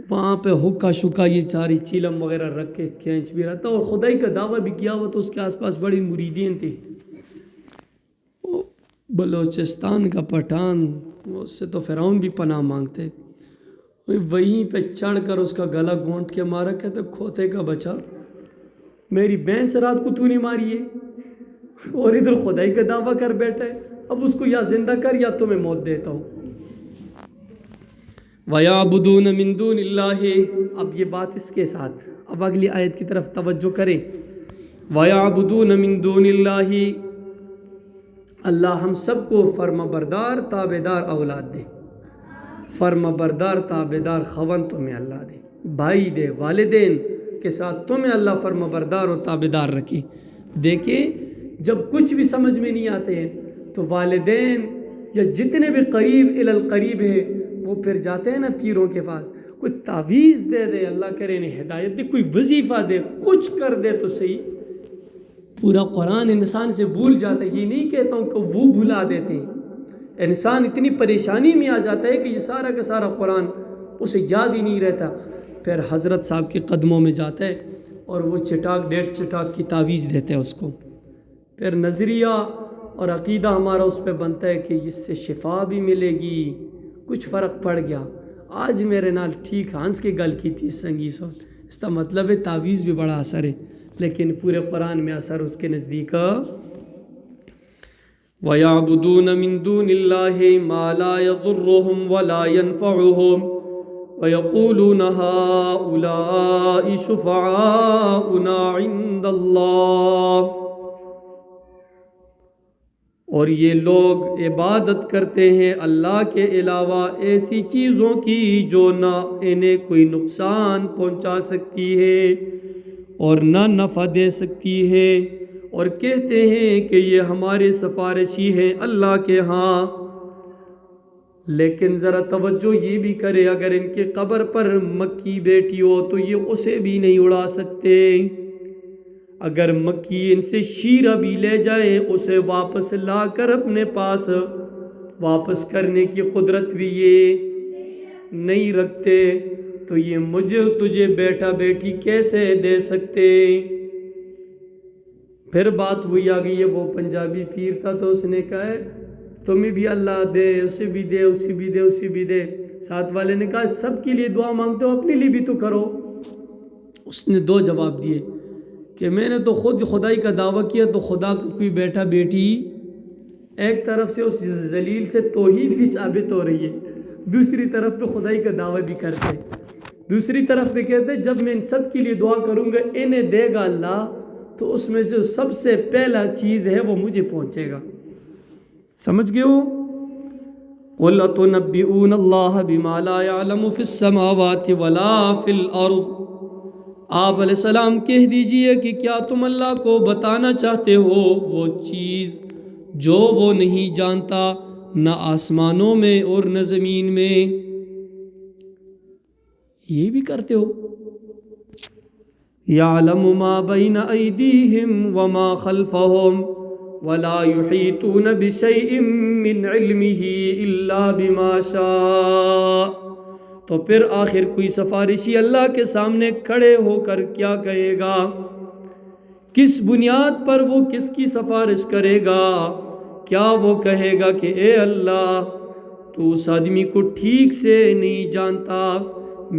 وہاں پہ حکا شکا یہ ساری چیلم وغیرہ رکھ کے کھینچ بھی رہا تھا اور خدائی کا دعویٰ بھی کیا ہوا، تو اس کے آس پاس بڑی مریدین تھی۔ بلوچستان کا پٹھان، اس سے تو فرعون بھی پناہ مانگتے، وہیں پہ چڑھ کر اس کا گلا گھونٹ کے مارا، کہتے کھوتے کا بچہ، میری بہن رات کو تو نے ماری ہے اور ادھر خدائی کا دعویٰ کر بیٹھا ہے، اب اس کو یا زندہ کر یا تمہیں موت دیتا ہوں۔ وَيَعْبُدُونَ مِن دُونِ اللَّهِ۔ اب یہ بات اس کے ساتھ، اب اگلی آیت کی طرف توجہ کریں۔ وَيَعْبُدُونَ مِن دُونِ اللَّهِ، اللہ ہم سب کو فرما بردار تابدار اولاد دے، فرما بردار تابدار خون تمہیں اللہ دے، بھائی دے، والدین کے ساتھ تمہیں اللہ فرما بردار اور تابدار رکھے۔ دیکھیں جب کچھ بھی سمجھ میں نہیں آتے ہیں تو والدین یا جتنے بھی قریب القریب ہے وہ پھر جاتے ہیں نا پیروں کے پاس، کوئی تعویذ دے دے، اللہ کرے انہیں ہدایت دے، کوئی وظیفہ دے، کچھ کر دے تو صحیح۔ پورا قرآن انسان سے بھول جاتا ہے، یہ نہیں کہتا ہوں کہ وہ بھلا دیتے ہیں، انسان اتنی پریشانی میں آ جاتا ہے کہ یہ سارا کا سارا قرآن اسے یاد ہی نہیں رہتا، پھر حضرت صاحب کے قدموں میں جاتا ہے اور وہ چٹاک ڈیڑھ چٹاک کی تعویذ دیتے ہیں اس کو، پھر نظریہ اور عقیدہ ہمارا اس پہ بنتا ہے کہ اس سے شفا بھی ملے گی، کچھ فرق پڑ گیا۔ آج میرے نال ٹھیک ہانس کے گل کی تھی سنگی سو، اس کا مطلب ہے تعویذ بھی بڑا اثر ہے، لیکن پورے قرآن میں اثر اس کے نزدیک وَيَعْبُدُونَ مِن دُونِ اللَّهِ مَا لَا يَضُرُّهُمْ وَلَا يَنفَعُهُمْ وَيَقُولُونَ هَؤُلَاءِ شُفَعَاؤُنَا عِندَ اللَّهِ، اور یہ لوگ عبادت کرتے ہیں اللہ کے علاوہ ایسی چیزوں کی جو نہ انہیں کوئی نقصان پہنچا سکتی ہے اور نہ نفع دے سکتی ہے، اور کہتے ہیں کہ یہ ہمارے سفارشی ہیں اللہ کے ہاں۔ لیکن ذرا توجہ یہ بھی کرے، اگر ان کے قبر پر مکی بیٹھی ہو تو یہ اسے بھی نہیں اڑا سکتے، اگر مکی ان سے شیرہ بھی لے جائے اسے واپس لا کر اپنے پاس واپس کرنے کی قدرت بھی یہ نہیں رکھتے، تو یہ مجھے تجھے بیٹا بیٹی کیسے دے سکتے؟ پھر بات ہوئی آ گئی ہے، وہ پنجابی پیر تھا تو اس نے کہا ہے تمہیں بھی اللہ دے، اسے بھی دے، اسے بھی دے، اسے بھی دے۔ ساتھ والے نے کہا سب کے لیے دعا مانگتے ہو، اپنے لیے بھی تو کرو۔ اس نے دو جواب دیے کہ میں نے تو خود خدائی کا دعویٰ کیا تو خدا کا کوئی بیٹا بیٹی، ایک طرف سے اس ذلیل سے توحید بھی ثابت ہو رہی ہے، دوسری طرف پہ خدائی کا دعویٰ بھی کرتے، دوسری طرف پہ کہتے جب میں ان سب کے لیے دعا کروں گا انہیں دے گا اللہ، تو اس میں جو سب سے پہلا چیز ہے وہ مجھے پہنچے گا۔ سمجھ گئے ہو؟ قُلْ أَتُنَبِّئُونَ اللَّهَ بِمَا لَا يَعْلَمُ فِي السَّمَاوَاتِ وَلَا فِي الْأَرْضِ، آپ علیہ السلام کہہ دیجئے کہ کیا تم اللہ کو بتانا چاہتے ہو وہ چیز جو وہ نہیں جانتا، نہ آسمانوں میں اور نہ زمین میں؟ یہ بھی کرتے ہو؟ يَعْلَمُ مَا بَيْنَ أَيْدِيهِمْ وَمَا خَلْفَهُمْ وَلَا يُحِيطُونَ بِشَيْءٍ مِّنْ عِلْمِهِ إِلَّا بِمَا شَاءَ، تو پھر آخر کوئی سفارشی اللہ کے سامنے کھڑے ہو کر کیا کہے گا؟ کس بنیاد پر وہ کس کی سفارش کرے گا؟ کیا وہ کہے گا کہ اے اللہ تو اس آدمی کو ٹھیک سے نہیں جانتا،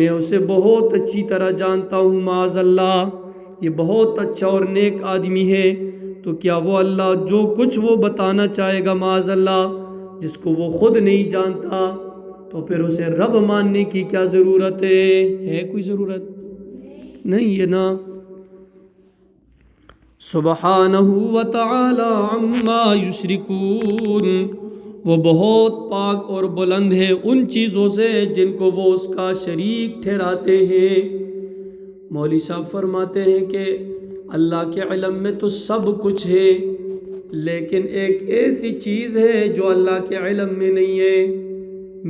میں اسے بہت اچھی طرح جانتا ہوں، معاذ اللہ یہ بہت اچھا اور نیک آدمی ہے، تو کیا وہ اللہ جو کچھ وہ بتانا چاہے گا معاذ اللہ جس کو وہ خود نہیں جانتا، تو پھر اسے رب ماننے کی کیا ضرورت ہے کوئی ضرورت نہیں ہے نا۔ سبحانہ وتعالی عما یشرکون، وہ بہت پاک اور بلند ہے ان چیزوں سے جن کو وہ اس کا شریک ٹھہراتے ہیں۔ مولوی صاحب فرماتے ہیں کہ اللہ کے علم میں تو سب کچھ ہے، لیکن ایک ایسی چیز ہے جو اللہ کے علم میں نہیں ہے۔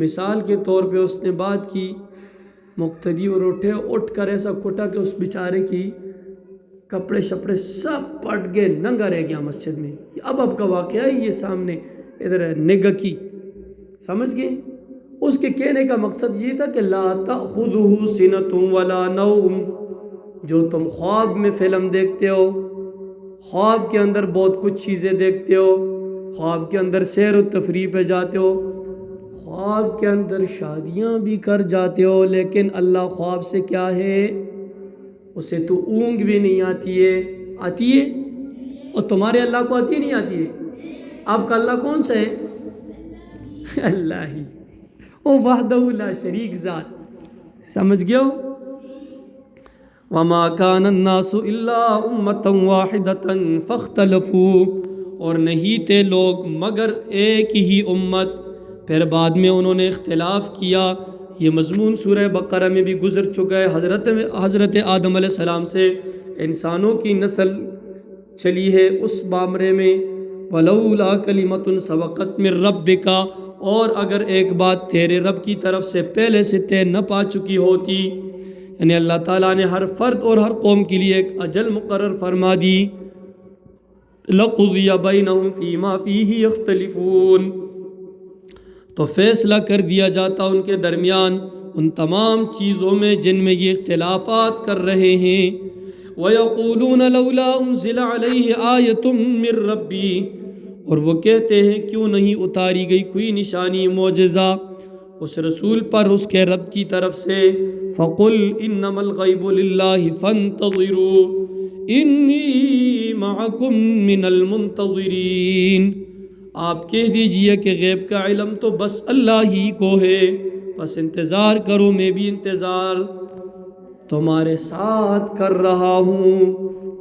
مثال کے طور پہ اس نے بات کی، مقتدی اور اٹھ کر ایسا کٹا کہ اس بیچارے کی کپڑے شپڑے سب پٹ گئے، ننگا رہ گیا مسجد میں۔ اب کا واقعہ ہے یہ سامنے ادھر ہے نگہ کی، سمجھ گئے؟ اس کے کہنے کا مقصد یہ تھا کہ لا تأخذہ سنۃ ولا نوم، جو تم خواب میں فلم دیکھتے ہو، خواب کے اندر بہت کچھ چیزیں دیکھتے ہو، خواب کے اندر سیر و تفریح پہ جاتے ہو، خواب کے اندر شادیاں بھی کر جاتے ہو، لیکن اللہ خواب سے کیا ہے؟ اسے تو اونگ بھی نہیں آتی ہے، آتی ہے؟ اور تمہارے اللہ کو آتی ہے نہیں آتی ہے؟ آپ کا اللہ کون سا ہے؟ اللہ ہی، وہ وحدہ لا شریک ذات، سمجھ گئے ہو؟ وما كان الناس الا امة واحدة فاختلفوا، اور نہیں تھے لوگ مگر ایک ہی امت، پھر بعد میں انہوں نے اختلاف کیا۔ یہ مضمون سورہ بقرہ میں بھی گزر چکا ہے۔ حضرت آدم علیہ السلام سے انسانوں کی نسل چلی ہے اس معاملے میں، وَلَوْلَا كَلِمَةٌ سَبَقَتْ مِن رَبِّكَ، اور اگر ایک بات تیرے رب کی طرف سے پہلے سے طے نہ پا چکی ہوتی، یعنی اللہ تعالیٰ نے ہر فرد اور ہر قوم کے لیے ایک اجل مقرر فرما دی، لَقُضِيَ بَيْنَهُمْ فِي مَا فِيهِ يَخْتَلِفُونَ، تو فیصلہ کر دیا جاتا ان کے درمیان ان تمام چیزوں میں جن میں یہ اختلافات کر رہے ہیں۔ وَيَقُولُونَ لَوْلَا أُنزِلَ عَلَيْهِ آيَةٌ مِّن رَّبِّهِ، اور وہ کہتے ہیں کیوں نہیں اتاری گئی کوئی نشانی معجزہ اس رسول پر اس کے رب کی طرف سے۔ فَقُلْ إِنَّمَا الْغَيْبُ لِلَّهِ فَانتَظِرُوا إِنِّي مَعَكُم مِّنَ الْمُنتَظِرِينَ، آپ کہہ دیجئے کہ غیب کا علم تو بس اللہ ہی کو ہے، بس انتظار کرو، میں بھی انتظار تمہارے ساتھ کر رہا ہوں۔